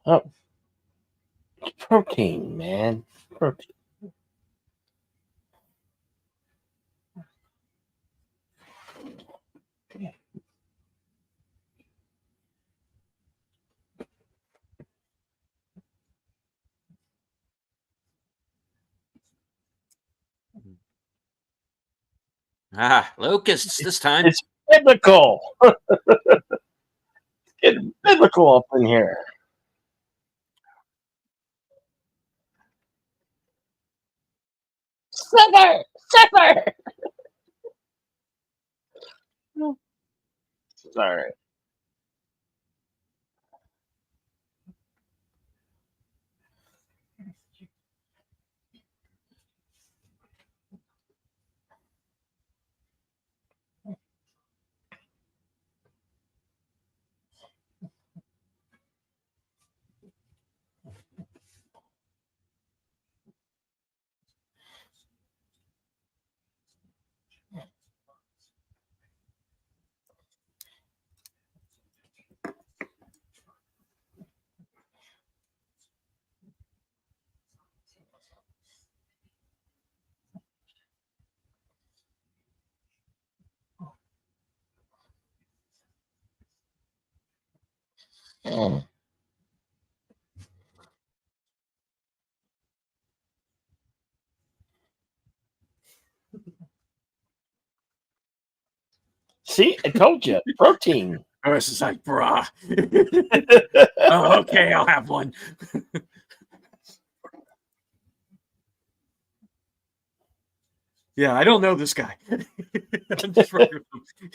Oh, protein, man. Protein. Ah, locusts this time. It's biblical. Get biblical up in here. Sugar! Sugar! Sorry. See, I told you, protein. I was just like, brah. Oh, okay, I'll have one. Yeah, I don't know this guy. I'm just working with him.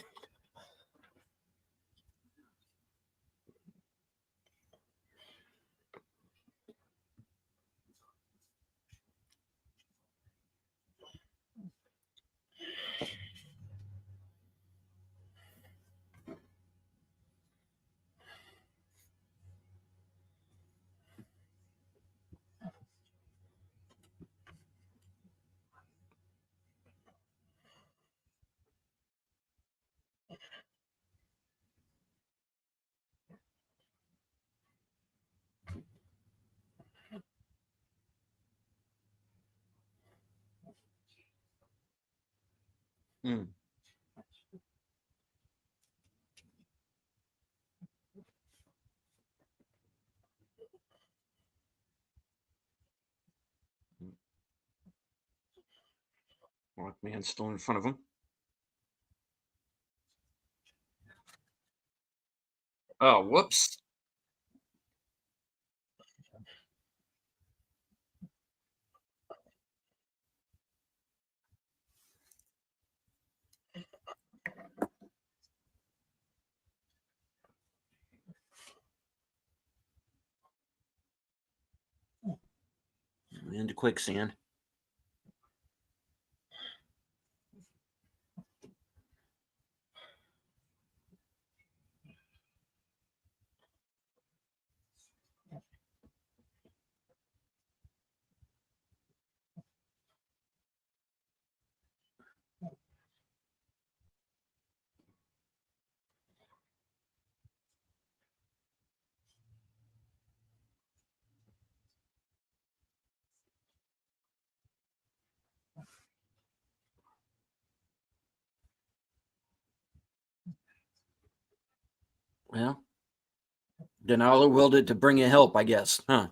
Mm. Walkman's still in front of him. Oh, whoops. Into quicksand. Well, Denali willed it to bring you help, I guess, huh?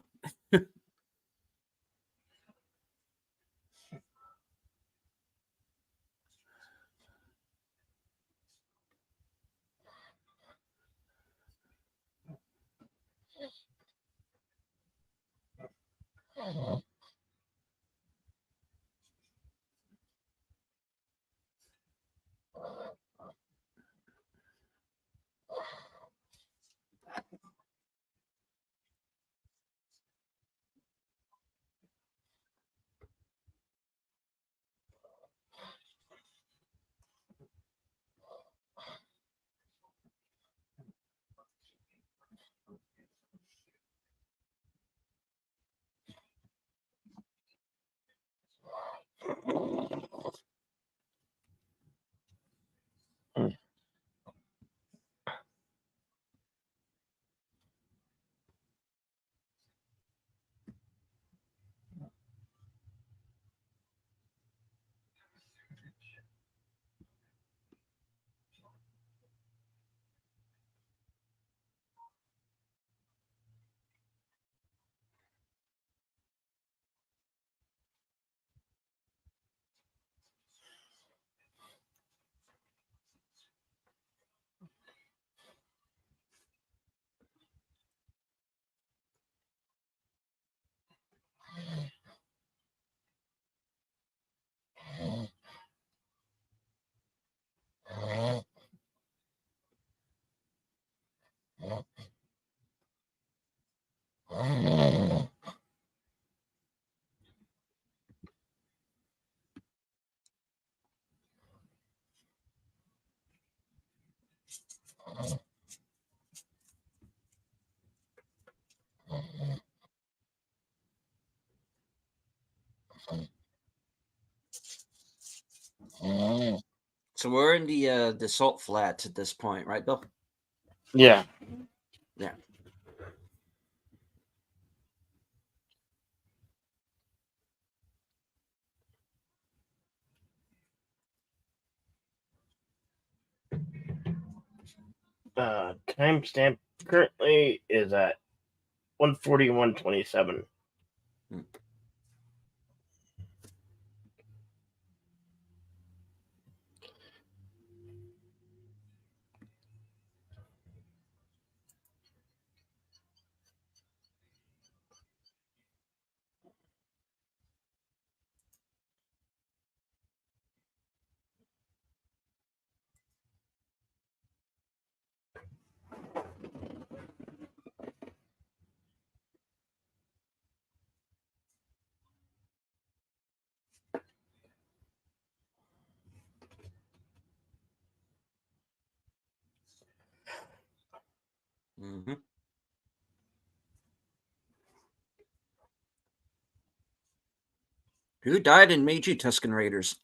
So we're in the salt flats at this point, right, Bill? Yeah. Yeah. Timestamp currently is at 1:41:27. Mm-hmm. Who died in Meiji Tuscan Raiders?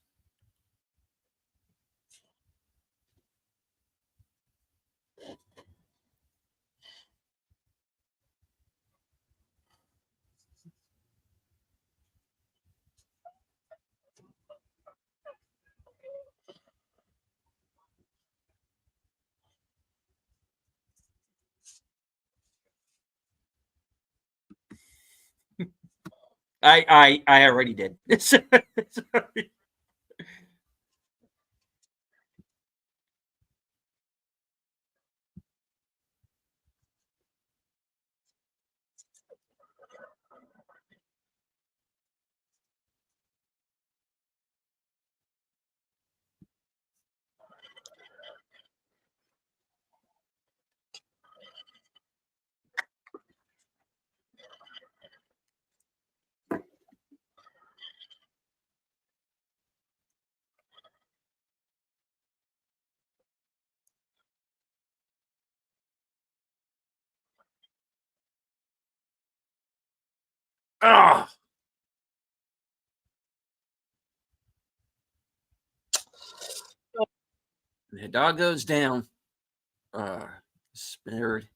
I already did. Sorry. Ah, The dog goes down. Spared.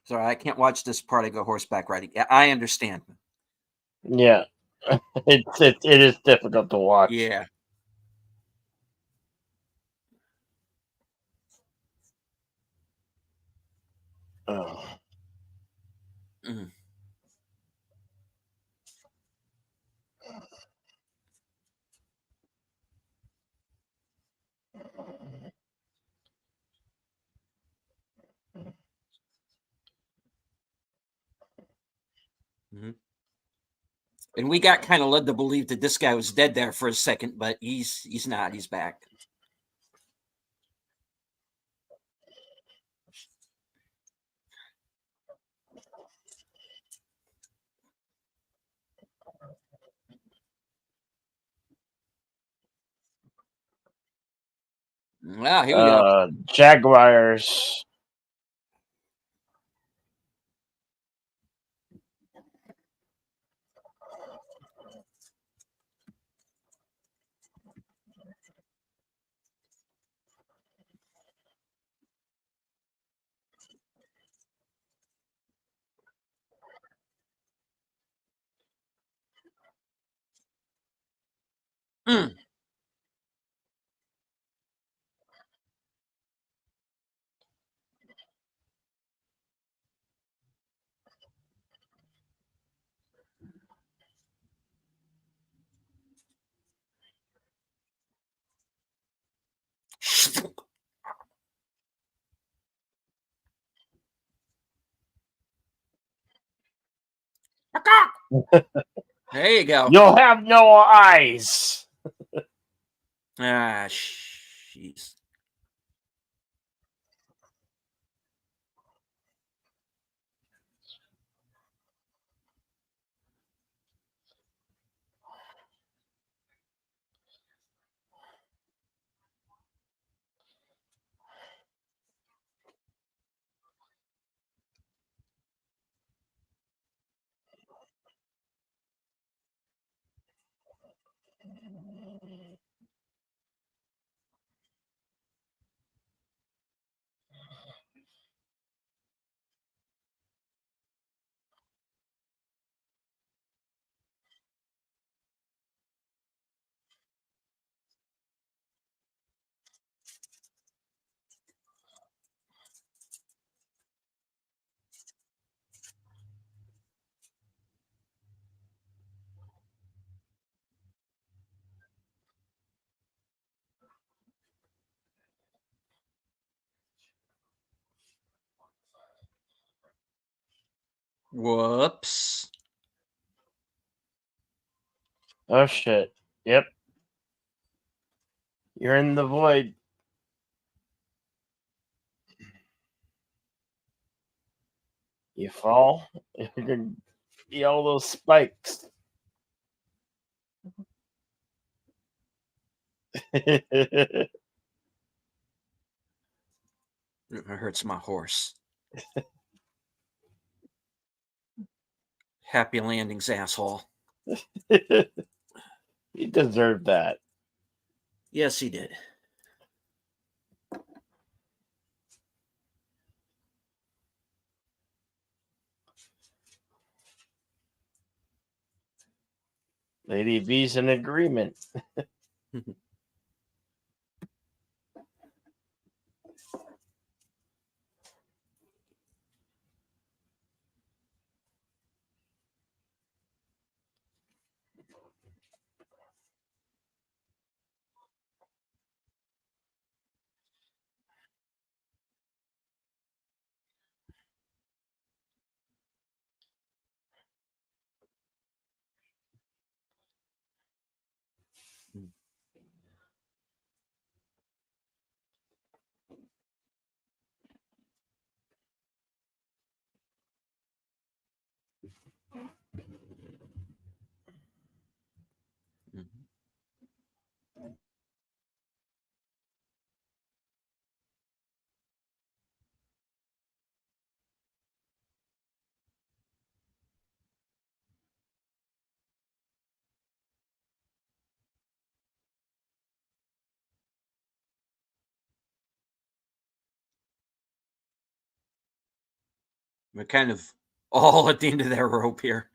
Sorry, I can't watch this part. I go horseback riding. Yeah, I understand. yeah, it is difficult to watch. Yeah. Oh. Mm. Mhm. And we got kind of led to believe that this guy was dead there for a second, but he's not. He's back. Wow, here we go. Jaguars. Mm. There you go. You'll have no eyes. Ah, jeez. Whoops. Oh shit. Yep. You're in the void. You fall. You're gonna see all those spikes. It hurts my horse. Happy landings, asshole. He deserved that. Yes, he did. Lady V's in agreement. We're kind of all at the end of that rope here.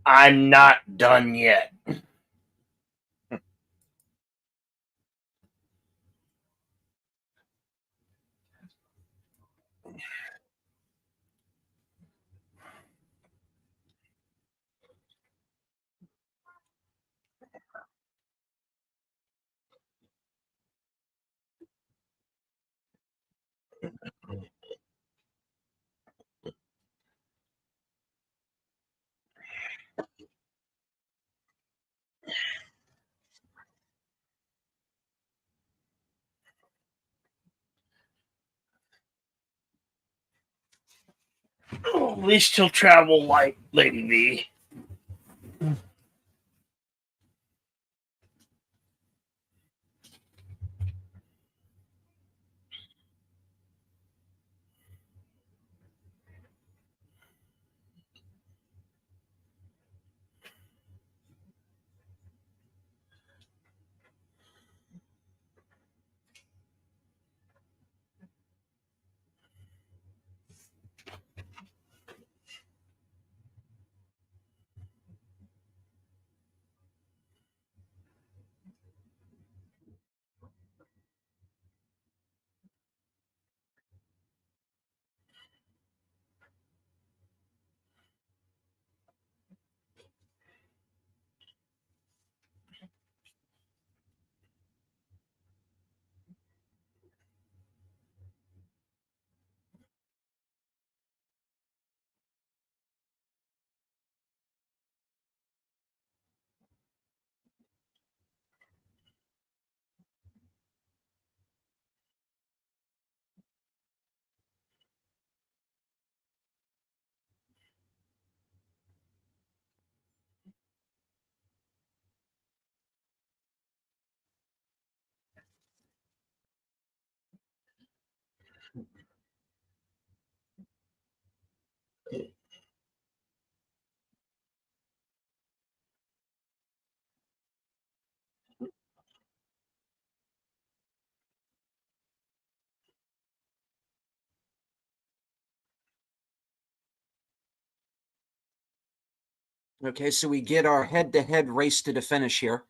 I'm not done yet. Oh, at least he'll travel light, Lady V. Okay, so we get our head-to-head race to the finish here.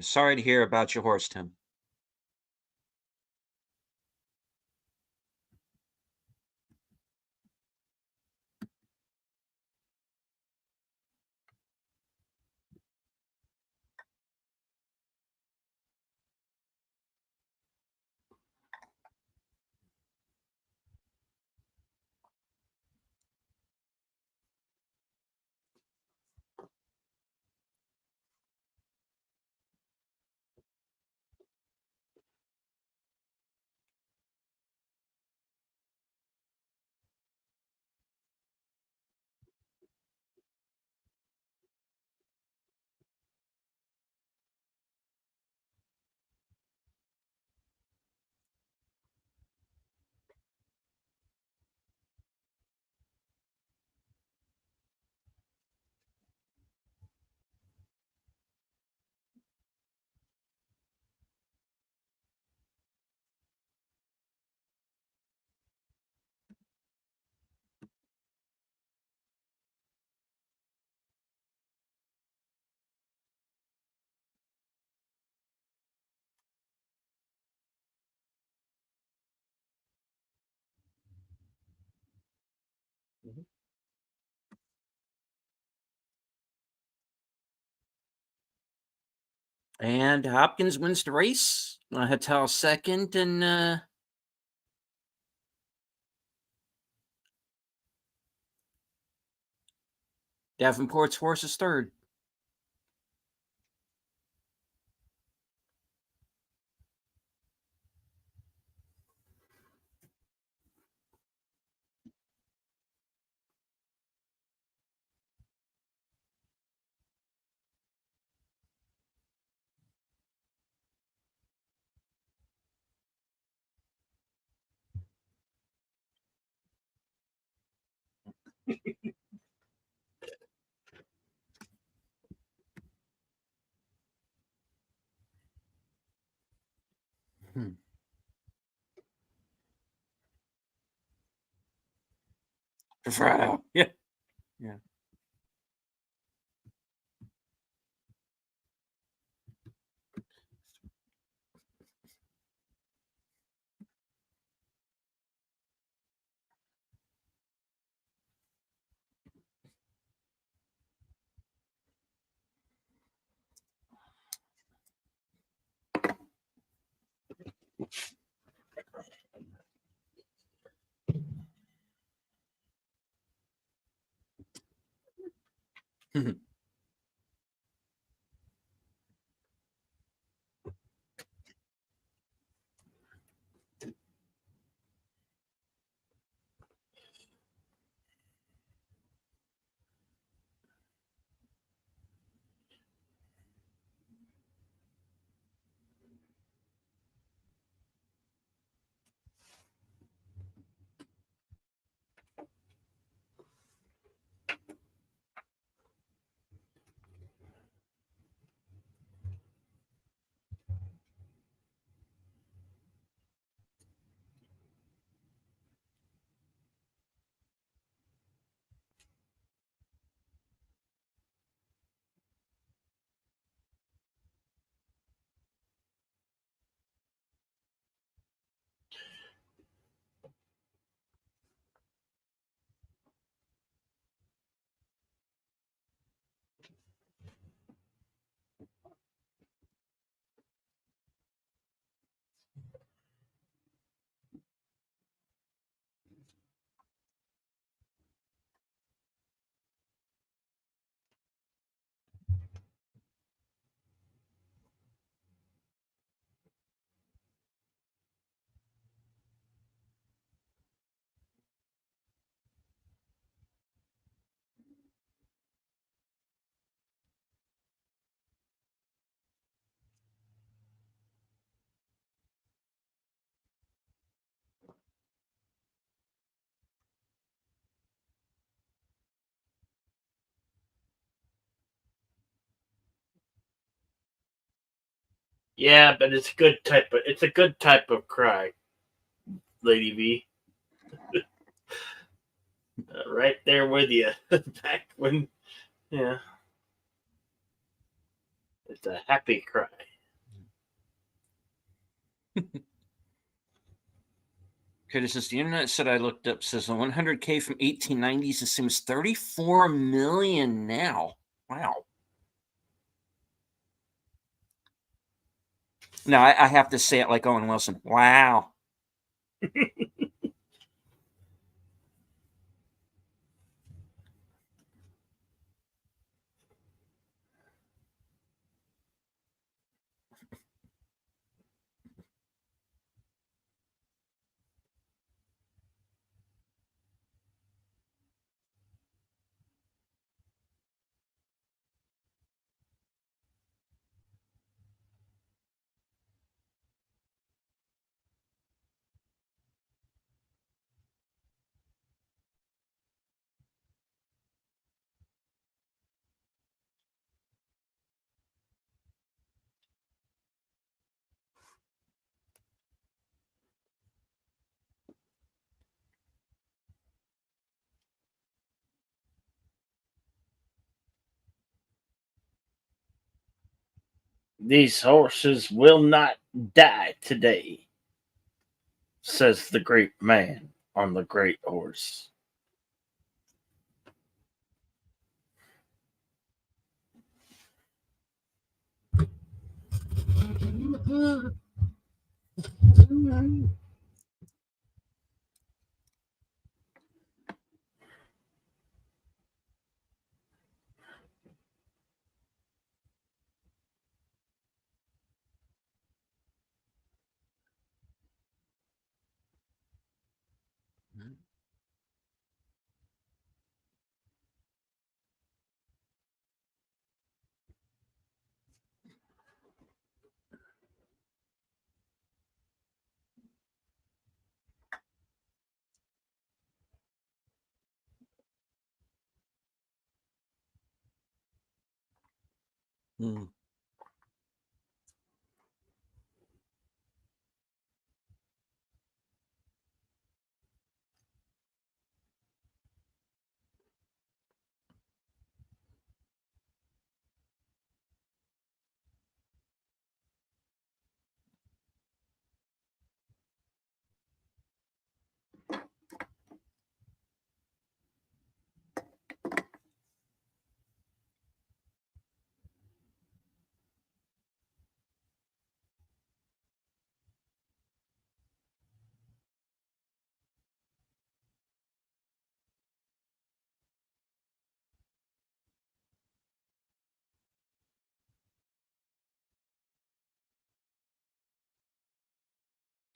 Sorry to hear about your horse, Tim. And Hopkins wins the race. Hattel second, and Davenport's horse is third. Wow. Yeah. Yeah. Yeah, but it's a good type of cry, Lady V. Right there with you. Back when, yeah, it's a happy cry. Okay, this is the internet said I looked up says the 100K from 1890s the same as 34 million now. Wow. No, I have to say it like Owen Wilson. Wow. These horses will not die today, says the great man on the great horse. Hmm.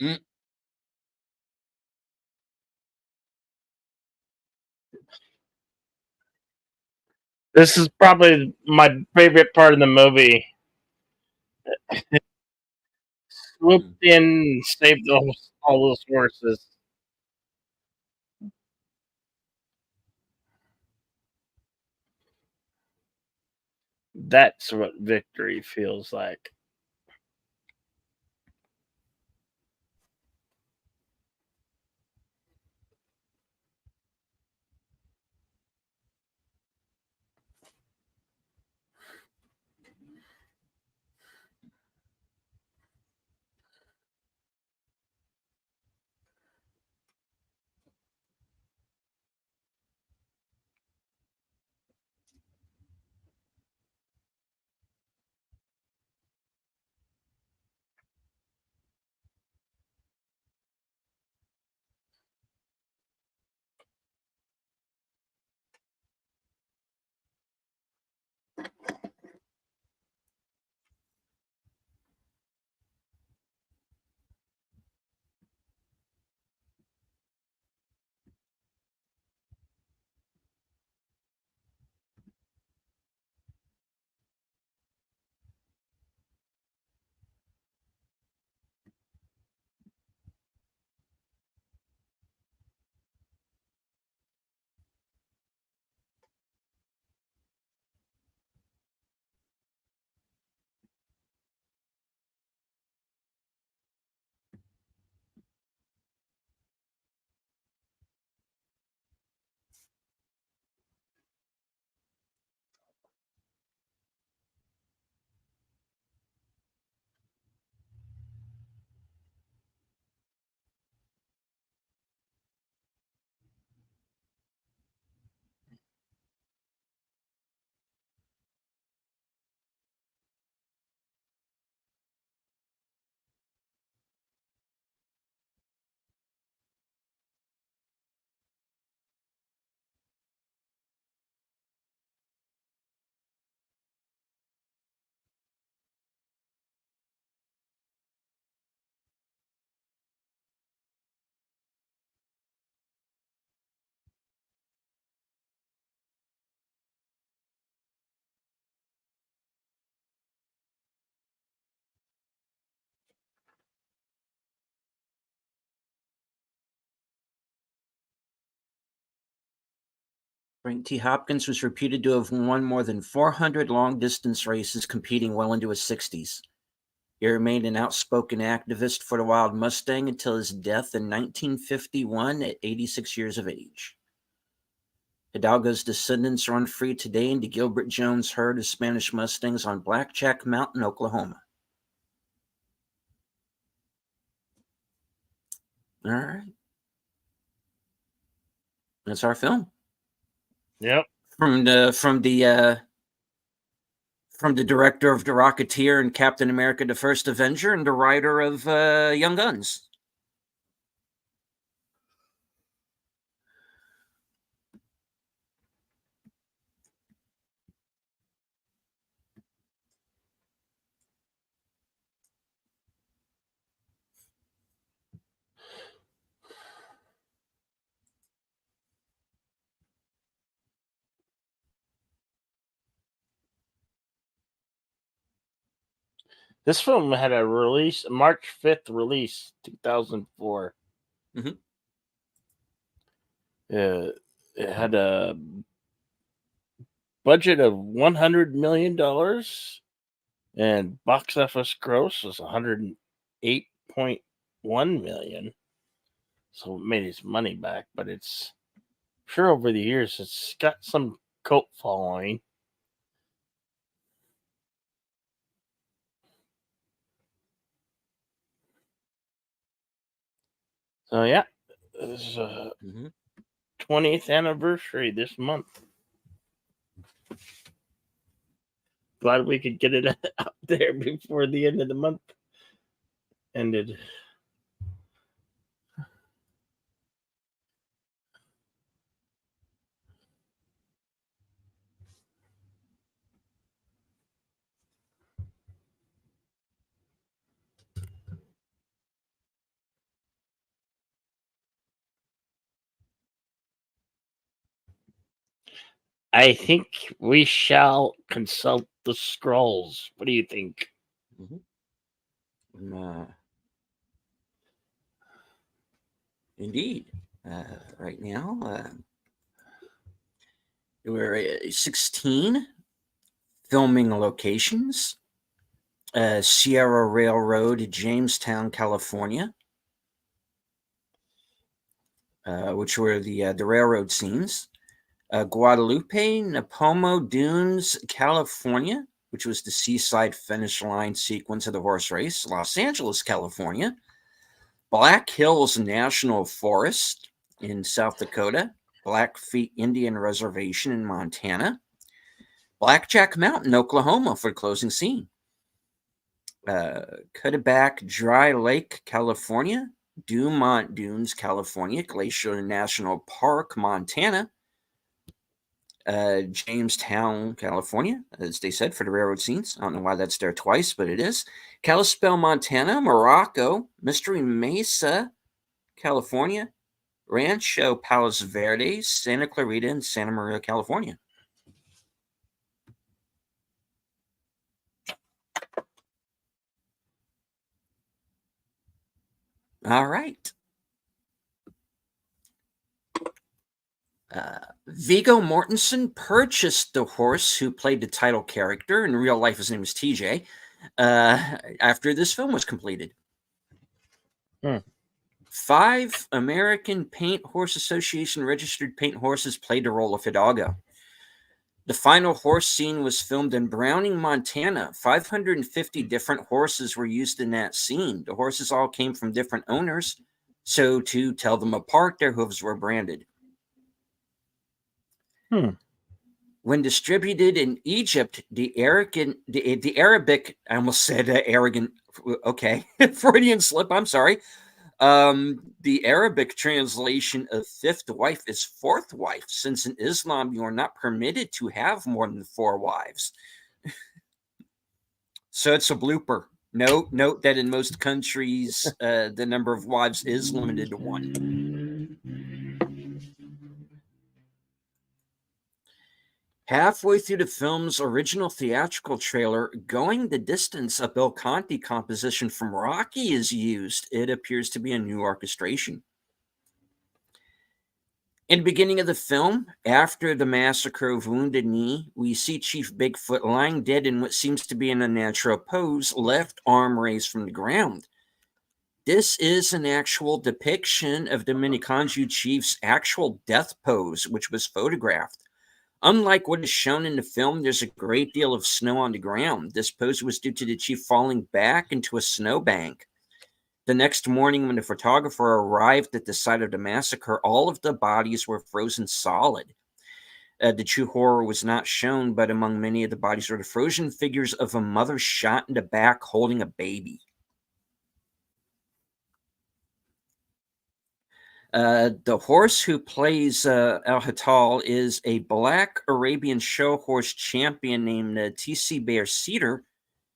Mm. This is probably my favorite part of the movie. Swooped Mm. in and saved all those horses. That's what victory feels like. Frank T. Hopkins was reputed to have won more than 400 long distance races, competing well into his 60s. He remained an outspoken activist for the Wild Mustang until his death in 1951 at 86 years of age. Hidalgo's descendants run free today in the Gilbert Jones herd of Spanish Mustangs on Blackjack Mountain, Oklahoma. All right. That's our film. Yep. From the director of The Rocketeer and Captain America: The First Avenger, and the writer of Young Guns. This film had a release March 5th release, 2004. Mhm. It had a budget of $100 million, and box office gross was 108.1 million. So it made its money back, but it's sure over the years it's got some cult following. So yeah, it's Mhm. 20th anniversary this month. Glad we could get it out there before the end of the month ended. I think we shall consult the scrolls. What do you think? Indeed. Right now, we're at 16 filming locations. Sierra Railroad, Jamestown, California, which were the railroad scenes. Guadalupe, Napomo Dunes, California, which was the seaside finish line sequence of the horse race. Los Angeles, California. Black Hills National Forest in South Dakota. Blackfeet Indian Reservation in Montana. Blackjack Mountain, Oklahoma for the closing scene. Cuddeback Dry Lake, California. Dumont Dunes, California. Glacier National Park, Montana. Jamestown, California, as they said, for the railroad scenes. I don't know why that's there twice, but it is. Kalispell, Montana. Morocco. Mystery Mesa, California. Rancho Palos Verdes, Santa Clarita, and Santa Maria, California. All right. Viggo Mortensen purchased the horse who played the title character. In real life, his name was TJ. After this film was completed. 5 American Paint Horse Association registered paint horses played the role of Hidalgo. The final horse scene was filmed in Browning, Montana. 550 different horses were used in that scene. The horses all came from different owners, so to tell them apart, their hooves were branded. When distributed in Egypt, the Arabic, I almost said arrogant, okay, Freudian slip, I'm sorry. The Arabic translation of fifth wife is fourth wife, since in Islam you are not permitted to have more than 4 wives. So it's a blooper. Note that in most countries, the number of wives is limited to 1. Halfway through the film's original theatrical trailer, Going the Distance, a Bill Conti composition from Rocky, is used. It appears to be a new orchestration. In the beginning of the film, after the massacre of Wounded Knee, we see Chief Bigfoot lying dead in what seems to be an unnatural pose, left arm raised from the ground. This is an actual depiction of the Miniconju Chief's actual death pose, which was photographed. Unlike what is shown in the film, there's a great deal of snow on the ground. This pose was due to the chief falling back into a snowbank. The next morning, when the photographer arrived at the site of the massacre, all of the bodies were frozen solid. The true horror was not shown, but among many of the bodies were the frozen figures of a mother shot in the back holding a baby. The horse who plays El Hital is a black Arabian show horse champion named T.C. Bear Cedar.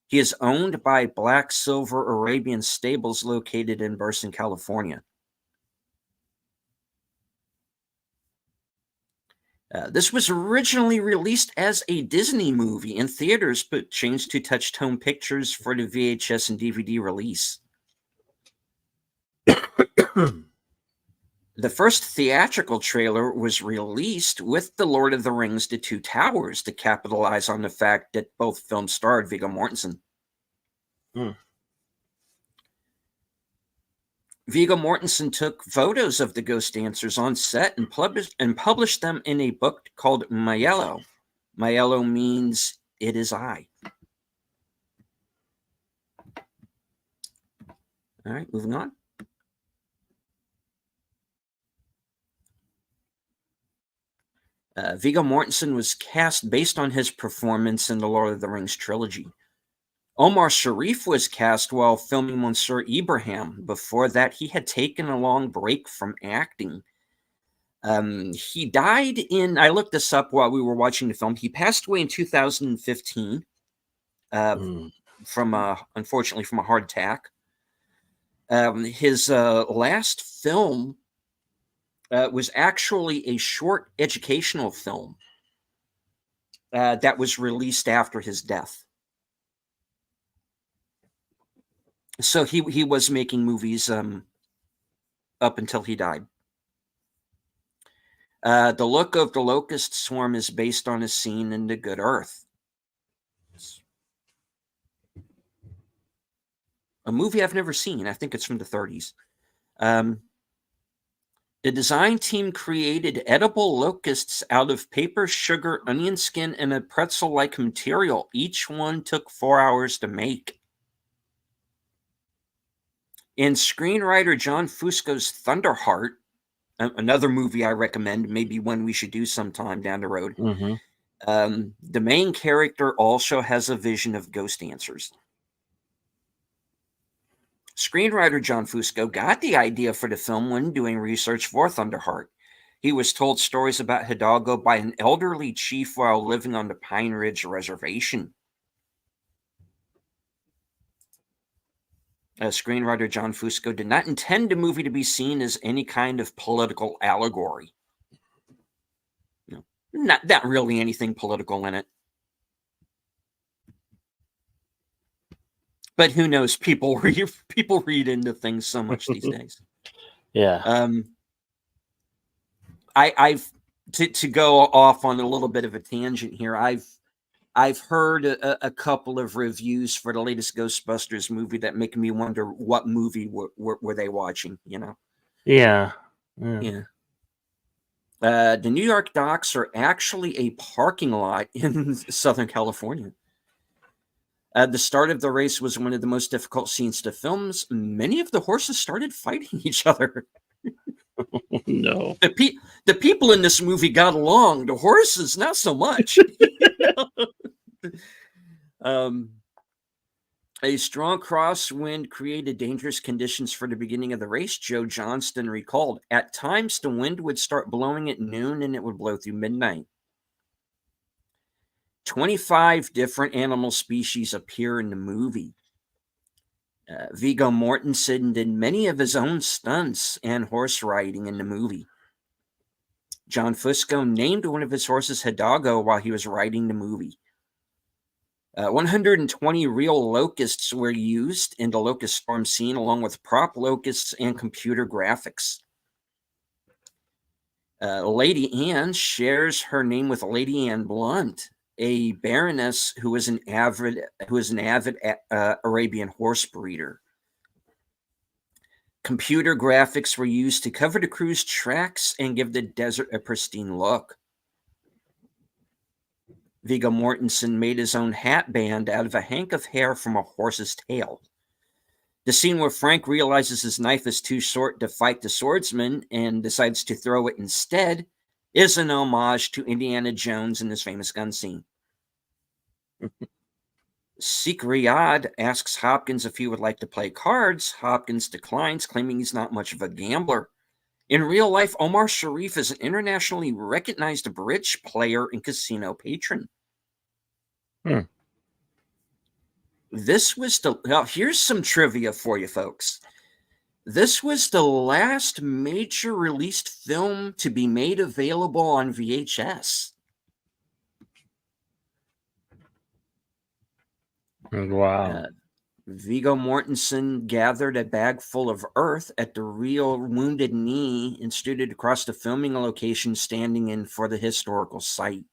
He is owned by Black Silver Arabian Stables located in Burson, California. This was originally released as a Disney movie in theaters, but changed to Touchstone Pictures for the VHS and DVD release. The first theatrical trailer was released with The Lord of the Rings: The Two Towers to capitalize on the fact that both films starred Viggo Mortensen. Viggo Mortensen took photos of the ghost dancers on set and published them in a book called Maiello. Maiello means "it is I." All right, moving on. Viggo Mortensen was cast based on his performance in the Lord of the Rings trilogy. Omar Sharif was cast while filming Monsieur Ibrahim. Before that, he had taken a long break from acting. He died I looked this up while we were watching the film. He passed away in 2015 unfortunately, from a heart attack. His last film was actually a short educational film that was released after his death. So he was making movies up until he died. The Look of the Locust Swarm is based on a scene in The Good Earth, a movie I've never seen. I think it's from the 30s. The design team created edible locusts out of paper, sugar, onion skin, and a pretzel-like material. Each one took 4 hours to make. And screenwriter John Fusco's Thunderheart, another movie I recommend, maybe one we should do sometime down the road. Mm-hmm. The main character also has a vision of ghost dancers. Screenwriter John Fusco got the idea for the film when doing research for Thunderheart. He was told stories about Hidalgo by an elderly chief while living on the Pine Ridge Reservation. Screenwriter John Fusco did not intend the movie to be seen as any kind of political allegory. No, not really anything political in it. But who knows? People read into things so much these days. Yeah. I've to go off on a little bit of a tangent here. I've heard a couple of reviews for the latest Ghostbusters movie that make me wonder what movie were they watching. You know? Yeah. The New York docks are actually a parking lot in Southern California. The start of the race was one of the most difficult scenes to film. Many of the horses started fighting each other. No. The people in this movie got along. The horses, not so much. A strong crosswind created dangerous conditions for the beginning of the race, Joe Johnston recalled. At times, the wind would start blowing at noon and it would blow through midnight. 25 different animal species appear in the movie. Viggo Mortensen did many of his own stunts and horse riding in the movie. John Fusco named one of his horses Hidalgo while he was writing the movie. 120 real locusts were used in the locust storm scene, along with prop locusts and computer graphics. Lady Anne shares her name with Lady Anne Blunt, a baroness who is an avid Arabian horse breeder. Computer graphics were used to cover the crew's tracks and give the desert a pristine look. Viggo Mortensen made his own hat band out of a hank of hair from a horse's tail. The scene where Frank realizes his knife is too short to fight the swordsman and decides to throw it instead is an homage to Indiana Jones and his famous gun scene. Sheikh Riyad asks Hopkins if he would like to play cards. Hopkins declines, claiming he's not much of a gambler. In real life, Omar Sharif is an internationally recognized bridge player and casino patron. This was now here's some trivia for you folks. This was the last major released film to be made available on VHS. Wow. Viggo Mortensen gathered a bag full of earth at the real Wounded Knee and stood it across the filming location, standing in for the historical site.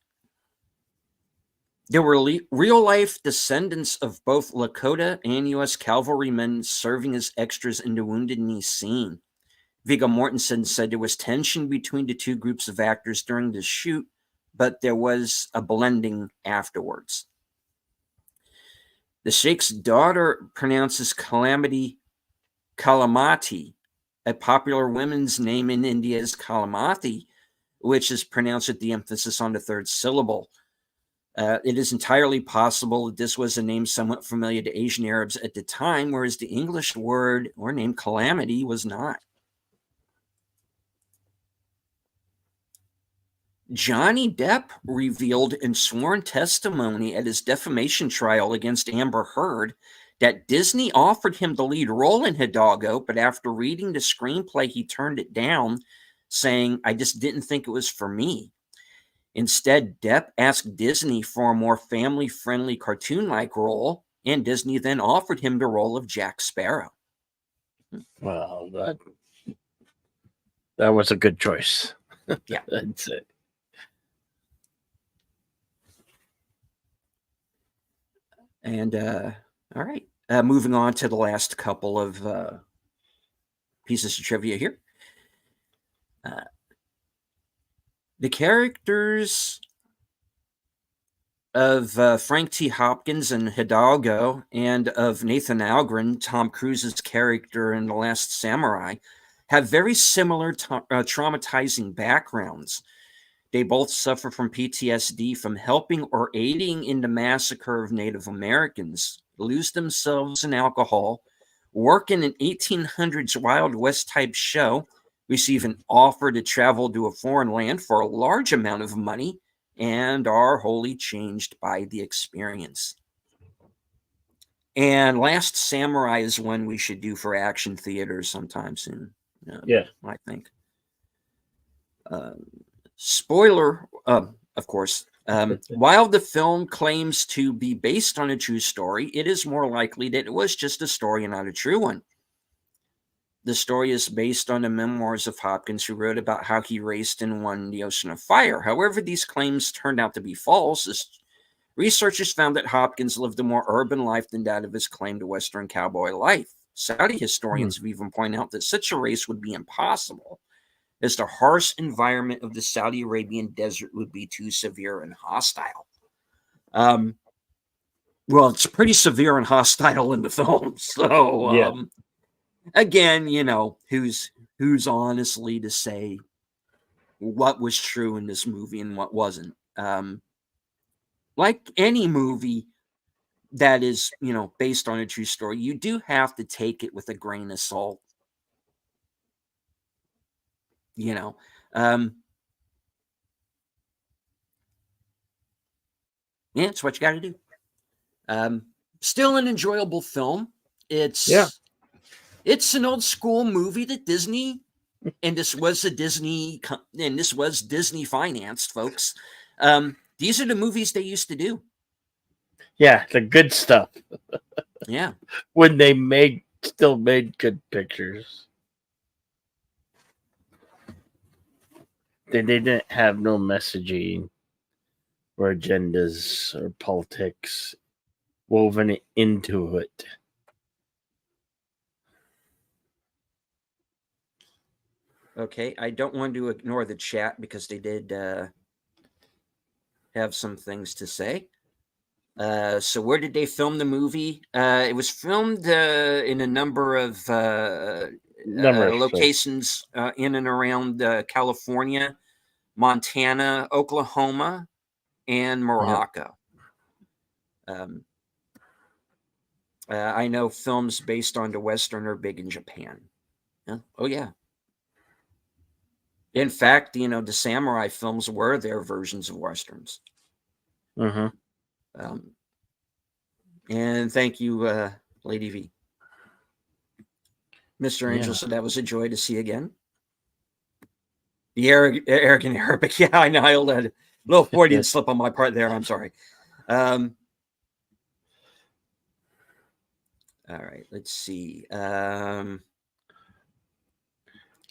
There were real-life descendants of both Lakota and U.S. cavalrymen serving as extras in the Wounded Knee scene. Viggo Mortensen said there was tension between the two groups of actors during the shoot, but there was a blending afterwards. The Sheikh's daughter pronounces Calamity Kalamati. A popular women's name in India is Kalamati, which is pronounced with the emphasis on the third syllable. It is entirely possible that this was a name somewhat familiar to Asian Arabs at the time, whereas the English word or name calamity was not. Johnny Depp revealed in sworn testimony at his defamation trial against Amber Heard that Disney offered him the lead role in Hidalgo, but after reading the screenplay, he turned it down, saying, "I just didn't think it was for me." Instead, Depp asked Disney for a more family-friendly cartoon-like role, and Disney then offered him the role of Jack Sparrow. Well, that was a good choice. Yeah. That's it. And all right, moving on to the last couple of pieces of trivia here. The characters of Frank T. Hopkins and Hidalgo, and of Nathan Algren, Tom Cruise's character in The Last Samurai, have very similar traumatizing backgrounds. They both suffer from PTSD from helping or aiding in the massacre of Native Americans, lose themselves in alcohol, work in an 1800s Wild West type show, receive an offer to travel to a foreign land for a large amount of money, and are wholly changed by the experience. And Last Samurai is one we should do for action theaters sometime soon. Yeah. I think. Spoiler, of course. While the film claims to be based on a true story, it is more likely that it was just a story and not a true one. The story is based on the memoirs of Hopkins, who wrote about how he raced and won the Ocean of Fire. However, these claims turned out to be false, as researchers found that Hopkins lived a more urban life than that of his claimed Western cowboy life. Saudi historians have even pointed out that such a race would be impossible, as the harsh environment of the Saudi Arabian desert would be too severe and hostile. Well, it's pretty severe and hostile in the film. So, again, who's honestly to say what was true in this movie and what wasn't. Like any movie that is, based on a true story, you do have to take it with a grain of salt. Yeah, it's what you got to do. Still an enjoyable film. It's an old school movie that Disney, and this was Disney financed, folks. These are the movies they used to do. Yeah, the good stuff. Yeah. When they still made good pictures. They didn't have no messaging or agendas or politics woven into it. Okay, I don't want to ignore the chat because they did have some things to say. So where did they film the movie? It was filmed in a number of locations in and around California, Montana, Oklahoma, and Morocco. I know films based on the Western are big in Japan. Yeah. Oh, yeah. In fact, the samurai films were their versions of Westerns. Mm-hmm. And thank you, Lady V. Mr. Angel said that was a joy to see again. The arrogant Arabic. Yeah, I know. I let a little Freudian slip on my part there. I'm sorry. All right, let's see.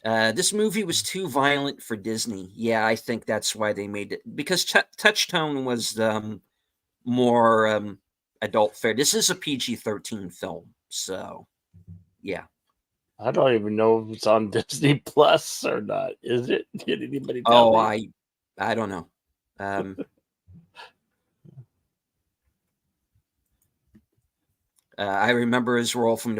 This movie was too violent for Disney. Yeah, I think that's why they made it, because Touchstone was more adult fare. This is a PG-13 film, so yeah. I don't even know if it's on Disney Plus or not. Is it? Did anybody tell me? I don't know. I remember his role from in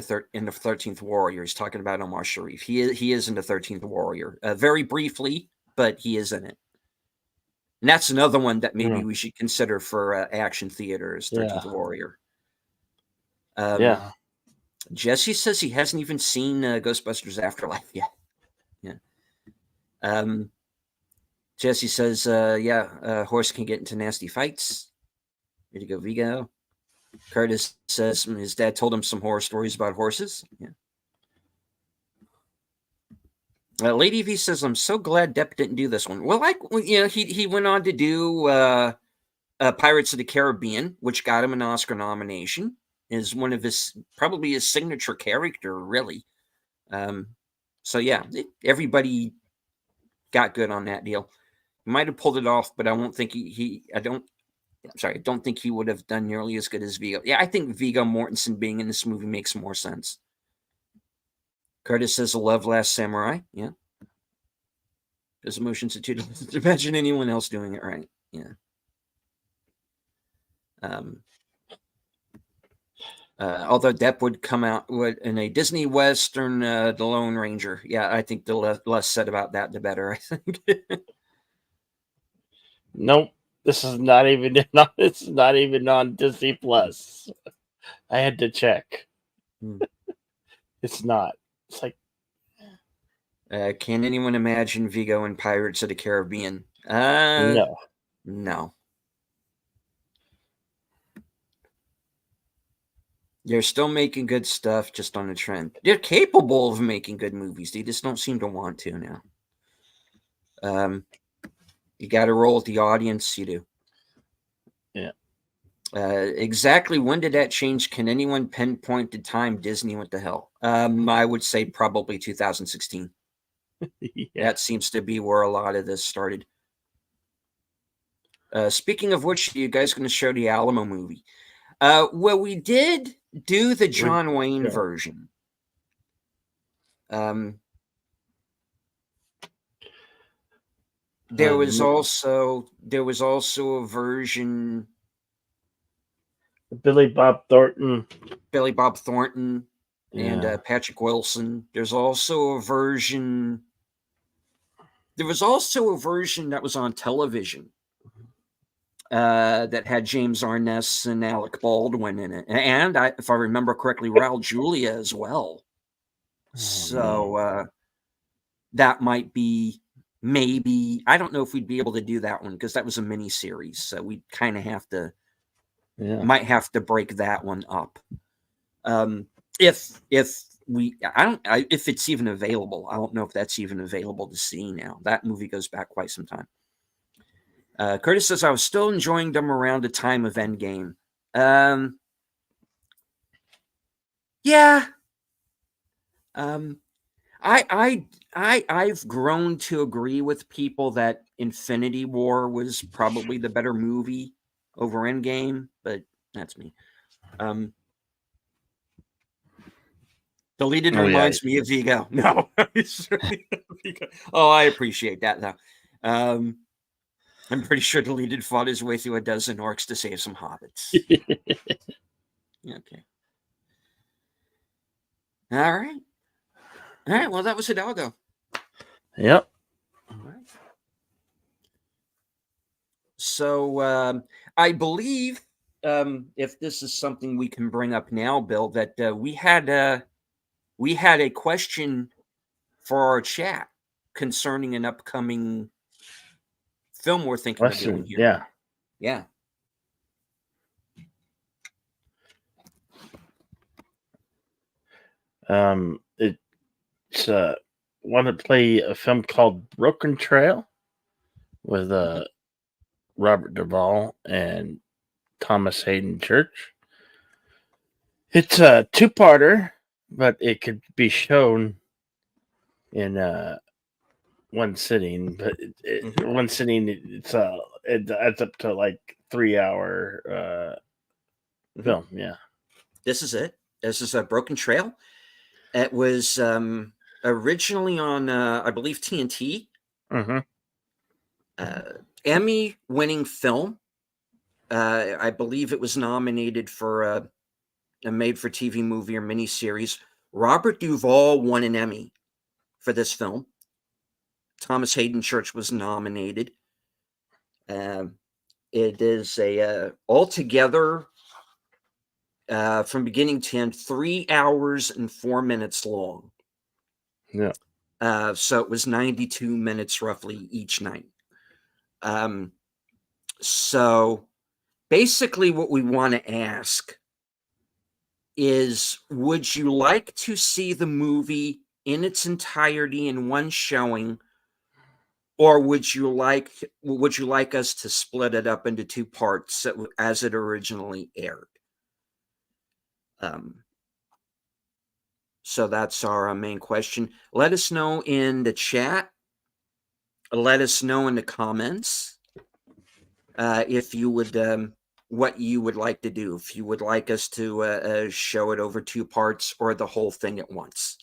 the 13th Warrior. He's talking about Omar Sharif. He is in the 13th Warrior, very briefly, but he is in it. And that's another one that maybe we should consider for action theaters. 13th Warrior. Jesse says he hasn't even seen Ghostbusters Afterlife yet. Yeah. Jesse says, horse can get into nasty fights. Way to go, Vigo. Curtis says his dad told him some horror stories about horses. Yeah. Lady V says, "I'm so glad Depp didn't do this one." Well, he went on to do Pirates of the Caribbean, which got him an Oscar nomination. Is one of probably his signature character, really. So yeah, everybody got good on that deal. He might have pulled it off, but I won't think I don't think he would have done nearly as good as Viggo. Yeah, I think Viggo Mortensen being in this movie makes more sense. Curtis says, "I love Last Samurai." Yeah. There's emotions to imagine anyone else doing it right. Yeah. Although Depp would come out in a Disney Western, The Lone Ranger. Yeah, I think the less said about that, the better, I think. Nope. This is not even it's not even on Disney Plus. I had to check. It's not. It's like, can anyone imagine Viggo in Pirates of the Caribbean? no. No. They're still making good stuff, just on a trend. They're capable of making good movies. They just don't seem to want to now. You got to roll with the audience. You do. Yeah. Exactly when did that change? Can anyone pinpoint the time Disney went to hell? I would say probably 2016. Yeah. That seems to be where a lot of this started. Speaking of which, are you guys going to show the Alamo movie? Well, we did do the John Wayne version. There was also a version. Billy Bob Thornton, and Patrick Wilson. There's also a version. There was also a version that was on television that had James Arness and Alec Baldwin in it, and if I remember correctly, Raul Julia as well. So that might be, maybe, I don't know if we'd be able to do that one because that was a mini series, so we kind of have to, might have to break that one up. If it's even available. I don't know if that's even available to see now. That movie goes back quite some time. Curtis says, I was still enjoying them around the time of Endgame. Yeah. I've grown to agree with people that Infinity War was probably the better movie over Endgame, but that's me. Deleted reminds me of Viggo. No. Oh, I appreciate that, though. I'm pretty sure Deleted fought his way through a dozen orcs to save some hobbits. Okay. All right. Well, that was Hidalgo. Yep. All right. So I believe, if this is something we can bring up now, Bill, that we had a question for our chat concerning an upcoming film we're thinking of doing here. Yeah. It's want to play a film called Broken Trail with Robert Duvall and Thomas Hayden Church. It's a two-parter, but it could be shown in one sitting. But one sitting, it's up to like 3-hour film. Yeah. This is it. This is a Broken Trail. It was originally on, I believe, TNT. Emmy-winning film. I believe it was nominated for a made-for-TV movie or miniseries. Robert Duvall won an Emmy for this film. Thomas Hayden Church was nominated. It is altogether, from beginning to end, 3 hours and 4 minutes long. Yeah. So it was 92 minutes roughly each night. So basically what we want to ask is, would you like to see the movie in its entirety in one showing, or would you like us to split it up into two parts as it originally aired? So that's our main question. Let us know in the chat. Let us know in the comments if you would what you would like to do. If you would like us to show it over two parts or the whole thing at once.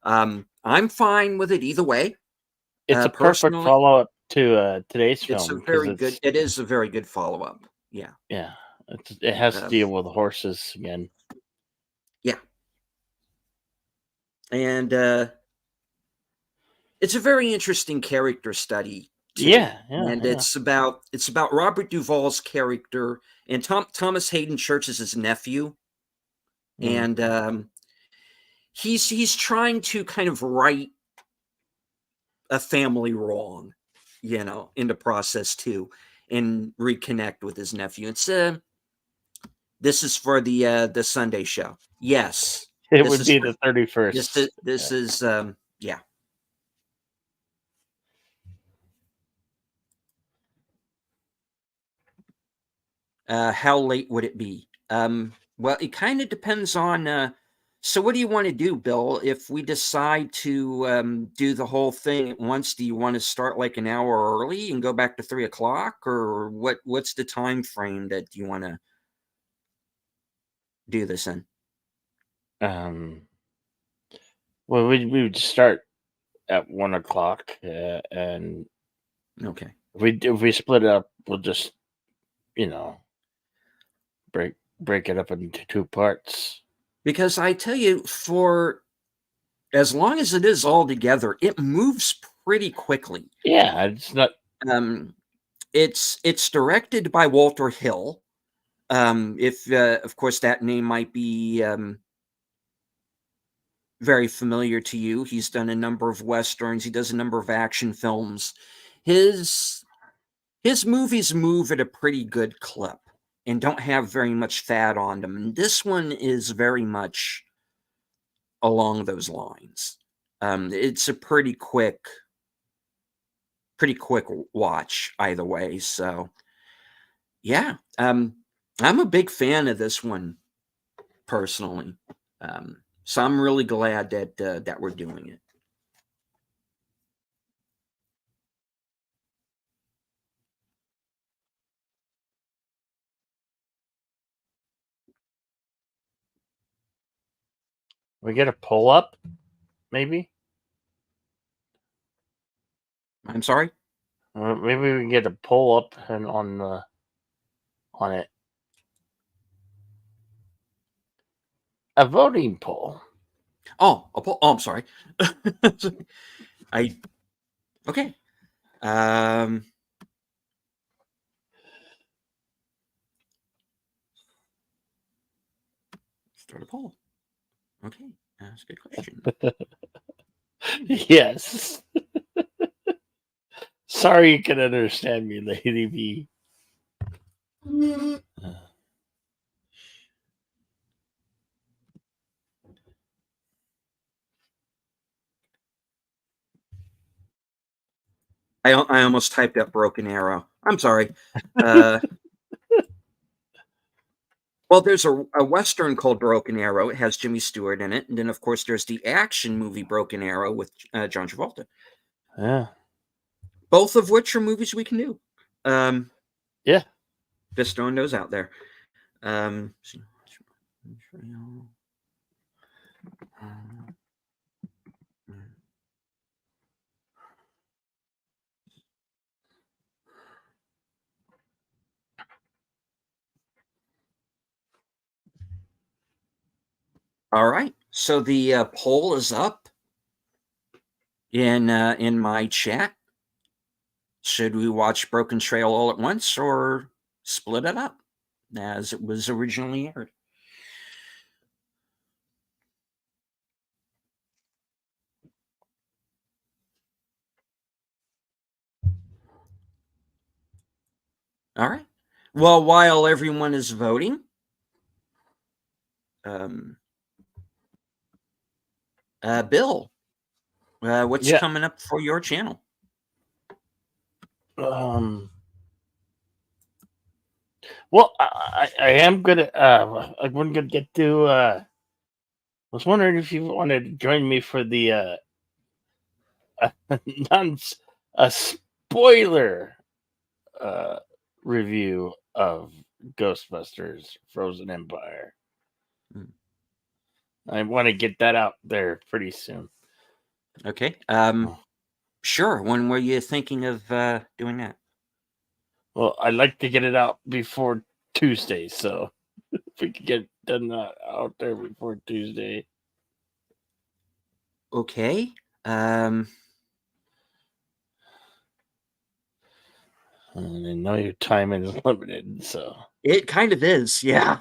I'm fine with it either way. It's a perfect Personally, follow-up to today's it's a film because very good. It is a very good follow-up. Yeah. it has to deal Um, with horses again. yeah. And it's a very interesting character study too. And Yeah. it's about Robert Duvall's character and Thomas Hayden Church is his nephew, Mhm. and he's trying to kind of right a family wrong, in the process too, and reconnect with his nephew. It's this is for the Sunday show. Yes, It this would is be for the 31st. this is yeah. How late would it be? Well, it kind of depends on. So, what do you want to do, Bill? If we decide to do the whole thing at once, do you want to start like an hour early and go back to 3 o'clock, or what's the time frame that you want to do this in? Um, well, we would start at 1 o'clock, and Okay, if we split it up, we'll just you know break it up into two parts. because I tell you, for as long as it is all together, it moves pretty quickly. Yeah, it's not. Um, it's directed by Walter Hill. If of course that name might be very familiar to you. He's done a number of westerns. He does a number of action films. His his movies move at a pretty good clip and don't have very much fat on them. And this one is very much along those lines. It's a pretty quick watch either way. So yeah, I'm a big fan of this one personally. So I'm really glad that we're doing it. We get a pull up, maybe. I'm sorry. Maybe we can get a pull up and on it. A voting poll. Oh, I'm sorry. I okay. Um, Start a poll. Okay, that's a good question. Yes. Sorry you can understand me, Lady B. I almost typed up Broken Arrow. I'm sorry. Uh, well, there's a western called Broken Arrow. It has Jimmy Stewart in it, and then of course there's the action movie Broken Arrow with John Travolta. Yeah. Both of which are movies we can do. Yeah. Just throwing those out there. Um, all right. So the poll is up in my chat. Should we watch Broken Trail all at once or split it up as it was originally aired? All right. Well, while everyone is voting, Bill, What's Yeah. coming up for your channel? Well, I am gonna. I'm gonna get to. I was wondering if you wanted to join me for the non a spoiler uh review of Ghostbusters: Frozen Empire. Mm. I want to get that out there pretty soon. Okay. Sure. When were you thinking of doing that? Well, I'd like to get it out before Tuesday, so if we could get done out there before Tuesday. Okay. And I know your time is limited, so It kind of is, yeah.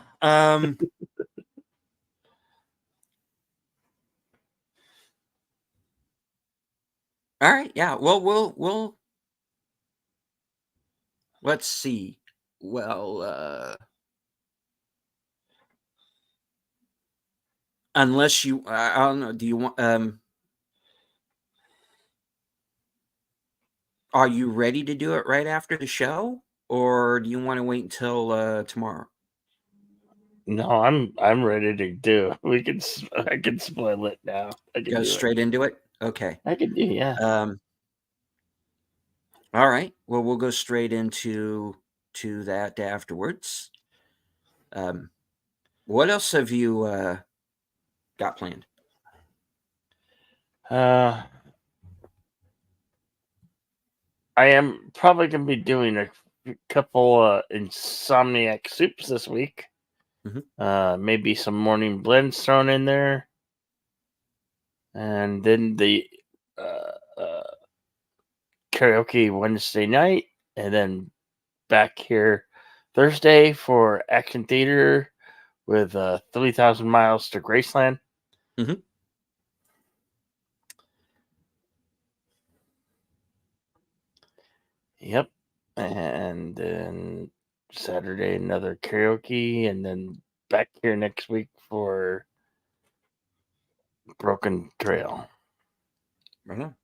All right, yeah. Well, we'll let's see. Well, unless you, I don't know. Do you want? Are you ready to do it right after the show, or do you want to wait until tomorrow? no, I'm ready to do. I can spoil it now. I can Go do it. straight into it. Okay. I can do, yeah. Um. All right. Well, we'll go straight into that afterwards. What else have you got planned? Uh, I am probably gonna be doing a couple insomniac soups this week. Mhm. Maybe some morning blends thrown in there, and then the uh, uh, karaoke Wednesday night, and then back here Thursday for action theater with 3,000 Miles to Graceland. Mhm. Yep. And then Saturday, another karaoke, and then back here next week for Broken Trail. Right on.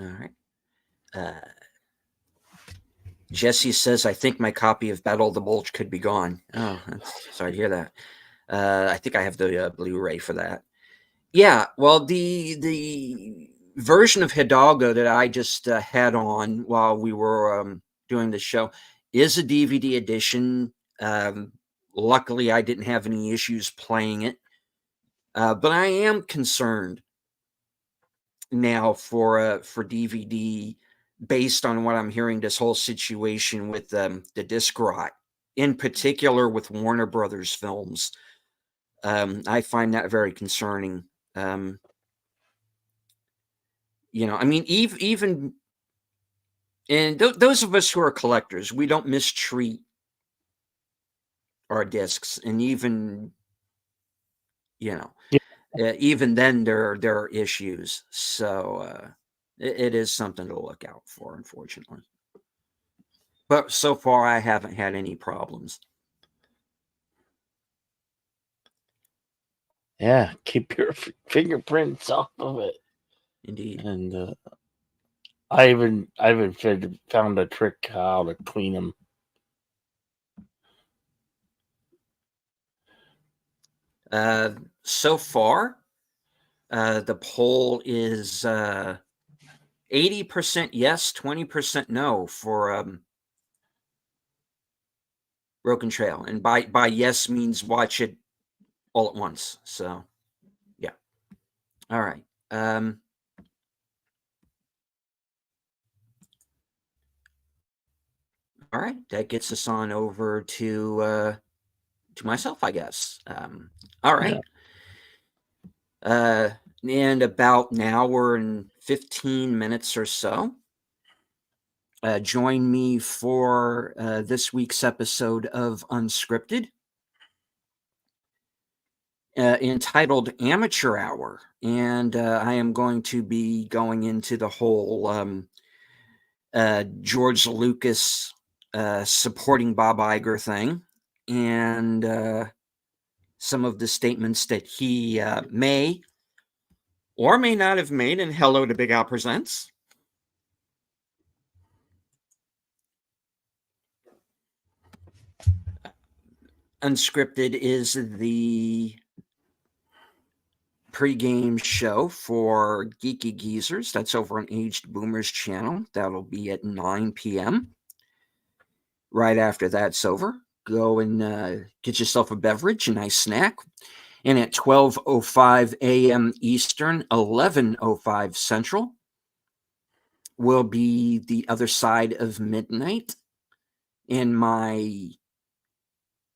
All right. Uh, Jesse says, "I think my copy of Battle of the Bulge could be gone." Oh, sorry to hear that. I think I have the Blu-ray for that. Yeah, well, the version of Hidalgo that I just had on while we were doing the show is a DVD edition. Luckily, I didn't have any issues playing it, but I am concerned now for DVD based on what I'm hearing. This whole situation with the disc rot, in particular with Warner Brothers films, I find that very concerning. I mean, even and those of us who are collectors, we don't mistreat our discs, and even you know, even then there are issues. So it is something to look out for, unfortunately. But so far, I haven't had any problems. Yeah, keep your fingerprints off of it. Indeed. And I even found a trick how to clean them. So far, the poll is 80% yes, 20% no for Broken Trail, and by yes means watch it all at once. So yeah. All right. All right. That gets us on over to myself, I guess. All right. In about an hour and 15 minutes or so, join me for this week's episode of Unscripted, entitled Amateur Hour. And I am going to be going into the whole George Lucas supporting Bob Iger thing, and some of the statements that he may or may not have made in Hello to Big Al Presents. Unscripted is the pregame show for Geeky Geezers. That's over on Aged Boomers channel. That'll be at 9 p.m. Right after that's over, go and get yourself a beverage, a nice snack. And at 12:05 a.m. Eastern, 11:05 Central, will be The Other Side of Midnight. And my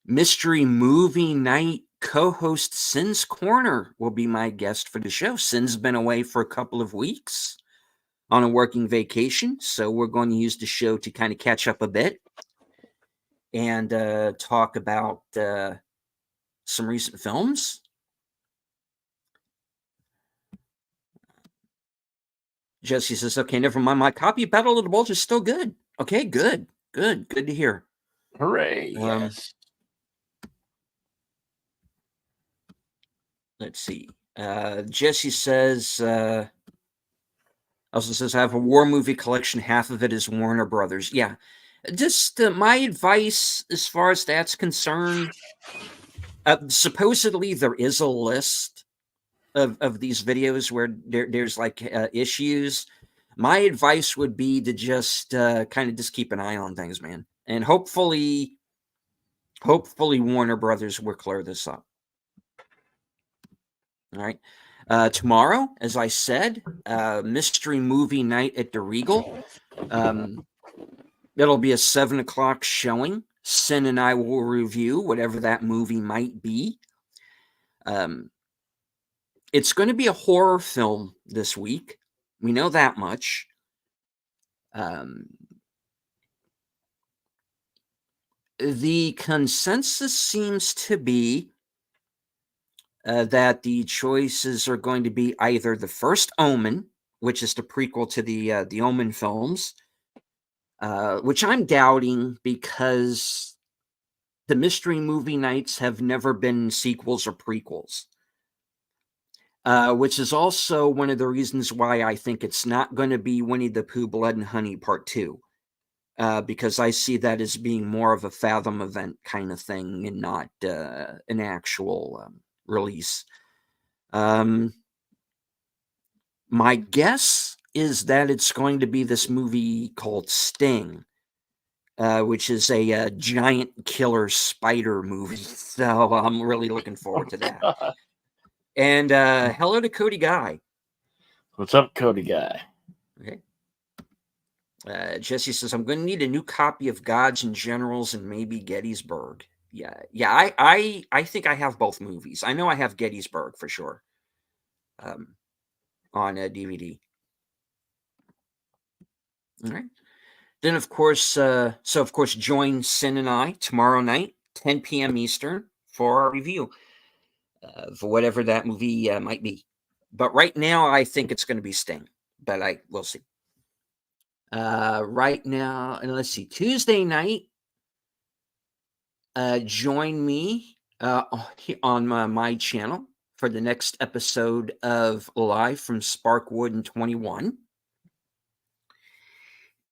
mystery movie night co-host Sin's Corner will be my guest for the show. Sin's been away for a couple of weeks on a working vacation, so we're going to use the show to kind of catch up a bit and talk about some recent films. Jesse says, okay, never mind. My copy of Battle of the Bulge is still good. Okay, good to hear. Hooray, yes. Let's see. Jesse says, also says, I have a war movie collection. Half of it is Warner Brothers. Yeah. Just my advice as far as that's concerned, supposedly there is a list of these videos where there's like issues. My advice would be to just kind of just keep an eye on things, man. And hopefully Warner Brothers will clear this up. All right. Tomorrow, as I said, mystery movie night at the Regal. It'll be a 7:00 showing. Sin and I will review whatever that movie might be. It's going to be a horror film this week. We know that much. The consensus seems to be that the choices are going to be either The First Omen, which is the prequel to the Omen films, which I'm doubting because the mystery movie nights have never been sequels or prequels, which is also one of the reasons why I think it's not going to be Winnie the Pooh, Blood and Honey Part 2, because I see that as being more of a Fathom event kind of thing and not an actual release. My guess is that it's going to be this movie called Sting, which is a giant killer spider movie. So I'm really looking forward to that. And hello to Cody Guy. What's up, Cody Guy? Okay. Jesse says, I'm going to need a new copy of Gods and Generals and maybe Gettysburg. Yeah. I think I have both movies. I know I have Gettysburg for sure on a DVD. All right. Then, of course, join Sin and I tomorrow night, 10 p.m. Eastern, for our review for whatever that movie might be. But right now, I think it's going to be Sting, but we'll see. Right now, and let's see, Tuesday night, join me on my channel for the next episode of Live from Sparkwood and 21.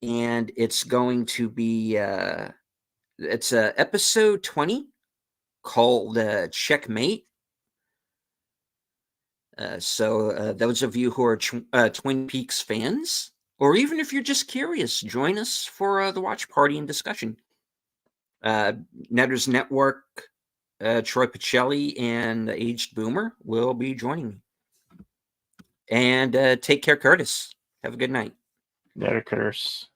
And it's going to be, it's episode 20 called Checkmate. So those of you who are Twin Peaks fans, or even if you're just curious, join us for the watch party and discussion. Netters Network, Troy Pacelli, and the Aged Boomer will be joining me. And take care, Curtis. Have a good night. Netter Curtis.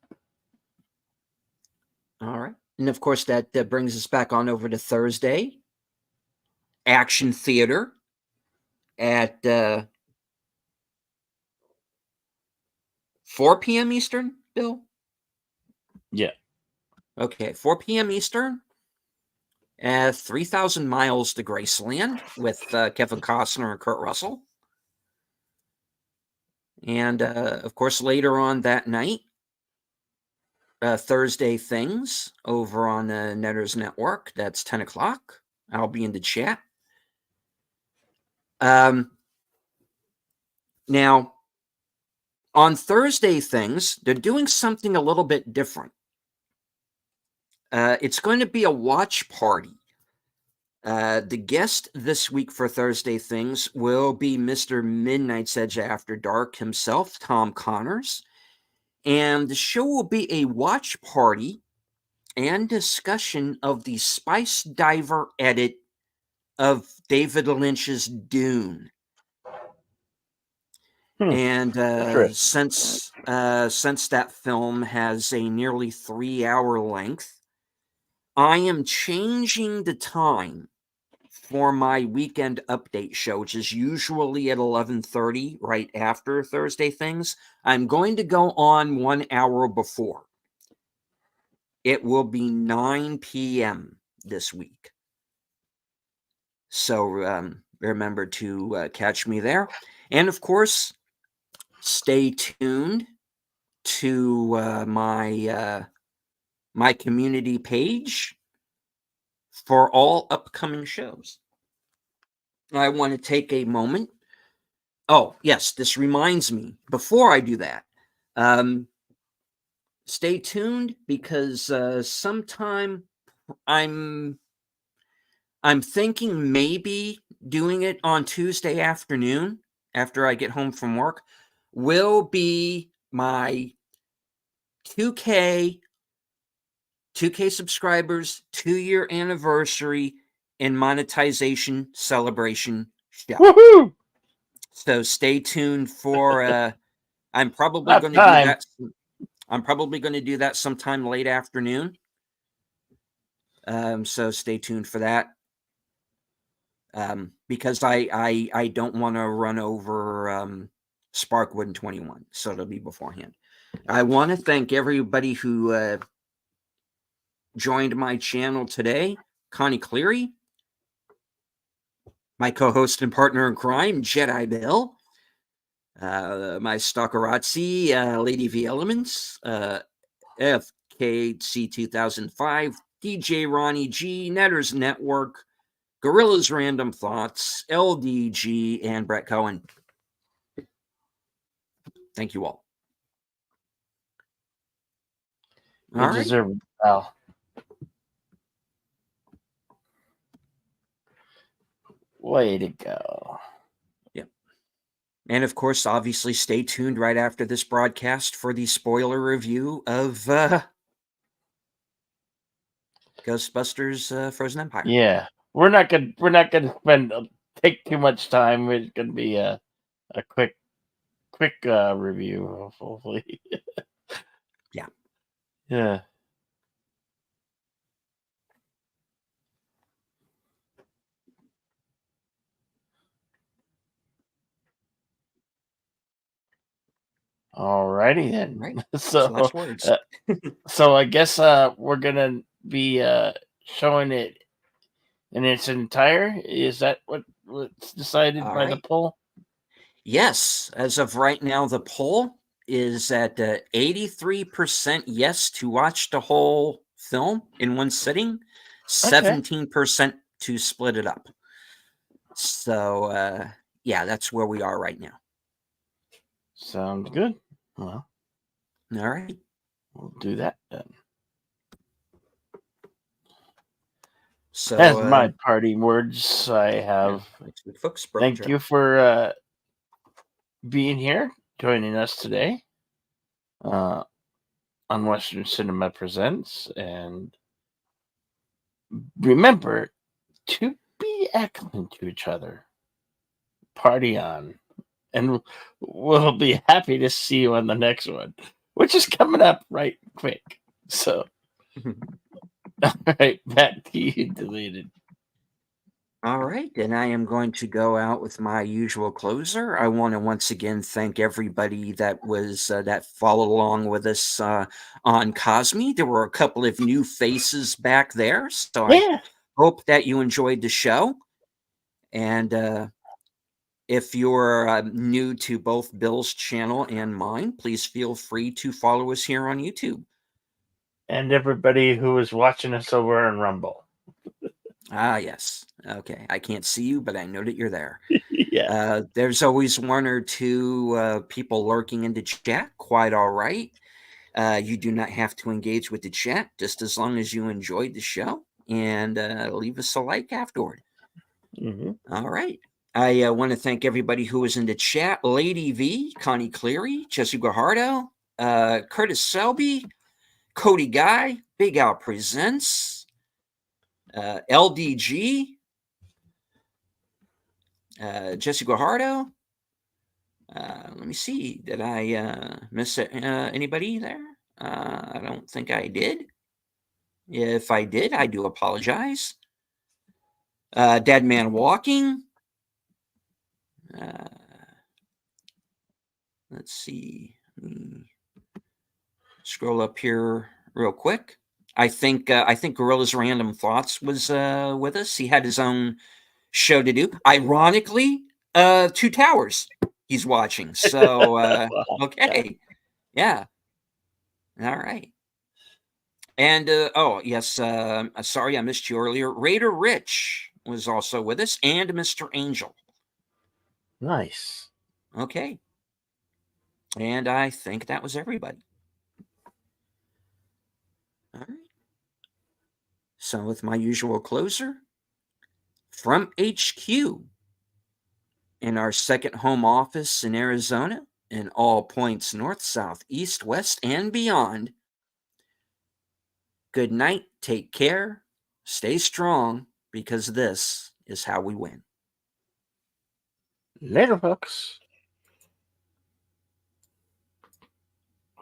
All right. And of course, that brings us back on over to Thursday. Action Theater at 4 p.m. Eastern, Bill? Yeah. Okay, 4 p.m. Eastern. 3,000 Miles to Graceland with Kevin Costner and Kurt Russell. And, of course, later on that night, Thursday Things over on the Netters Network. That's 10 o'clock. I'll be in the chat. Now, on Thursday things, they're doing something a little bit different. It's going to be a watch party. The guest this week for Thursday things will be Mr. Midnight's Edge After Dark himself, Tom Connors. And the show will be a watch party and discussion of the Spice Diver edit of David Lynch's Dune. And since that film has a nearly 3-hour length, I am changing the time for my weekend update show, which is usually at 11:30, right after Thursday things. I'm going to go on 1 hour before. It will be 9 p.m. this week. So remember to catch me there. And of course, stay tuned to my community page for all upcoming shows. I want to take a moment. Oh, yes, this reminds me, before I do that, stay tuned because sometime I'm thinking maybe doing it on Tuesday afternoon after I get home from work will be my 2K subscribers 2-year anniversary and monetization celebration show. Woohoo! So stay tuned for I'm probably going to do that. I'm probably going to do that sometime late afternoon. So stay tuned for that. Because I don't want to run over Sparkwood 21, so it'll be beforehand. I want to thank everybody who joined my channel today. Connie Cleary, my co-host and partner in crime, Jedi Bill, my stalkerazzi, Lady V Elements, FKC 2005, DJ Ronnie G, Netters Network, Gorilla's Random Thoughts, LDG, and Brett Cohen. Thank you all. You deserve it, pal. Way to go. Yep. And of course, obviously, stay tuned right after this broadcast for the spoiler review of Ghostbusters Frozen Empire. Yeah. We're not gonna take too much time. It's gonna be a quick review, hopefully. Yeah. Yeah. Alrighty then. Right. So last words. So I guess we're gonna be showing it in its entire. Is that what's decided All by the right. poll? Yes, as of right now, the poll is at 83% yes to watch the whole film in one sitting, 17% to split it up. So, yeah, that's where we are right now. Sounds good. Well, all right. We'll do that then. So, as my party words, I have. Yeah, folks, thank you for being here, joining us today on Western Cinema Presents, and remember to be excellent to each other. Party on, and we'll be happy to see you on the next one, which is coming up right quick. So, all right, back to you, Deleted. All right, and I am going to go out with my usual closer. I want to once again thank everybody that was that followed along with us on Cosme. There were a couple of new faces back there, so I hope that you enjoyed the show. And if you're new to both Bill's channel and mine, please feel free to follow us here on YouTube. And everybody who is watching us over on Rumble. Ah, yes. Okay. I can't see you, but I know that you're there. Yeah. There's always one or two people lurking in the chat. Quite all right. You do not have to engage with the chat just as long as you enjoyed the show and leave us a like afterward. Mm-hmm. All right. I want to thank everybody who was in the chat. Lady V, Connie Cleary, Jesse Guajardo, Curtis Selby, Cody Guy, Big Al Presents, LDG, Jesse Guajardo. Let me see. Did I miss anybody there? I don't think I did. If I did, I do apologize. Dead Man Walking. Let's see. Scroll up here real quick. I think Gorilla's Random Thoughts was with us. He had his own show to do. Ironically, Two Towers he's watching. So Wow. okay. Yeah. All right. And oh yes, sorry I missed you earlier. Raider Rich was also with us, and Mr. Angel. Nice. Okay. And I think that was everybody. All right. So with my usual closer, from HQ in our second home office in Arizona, in all points north, south, east, west, and beyond. Good night, take care, stay strong, because this is how we win. Later, folks.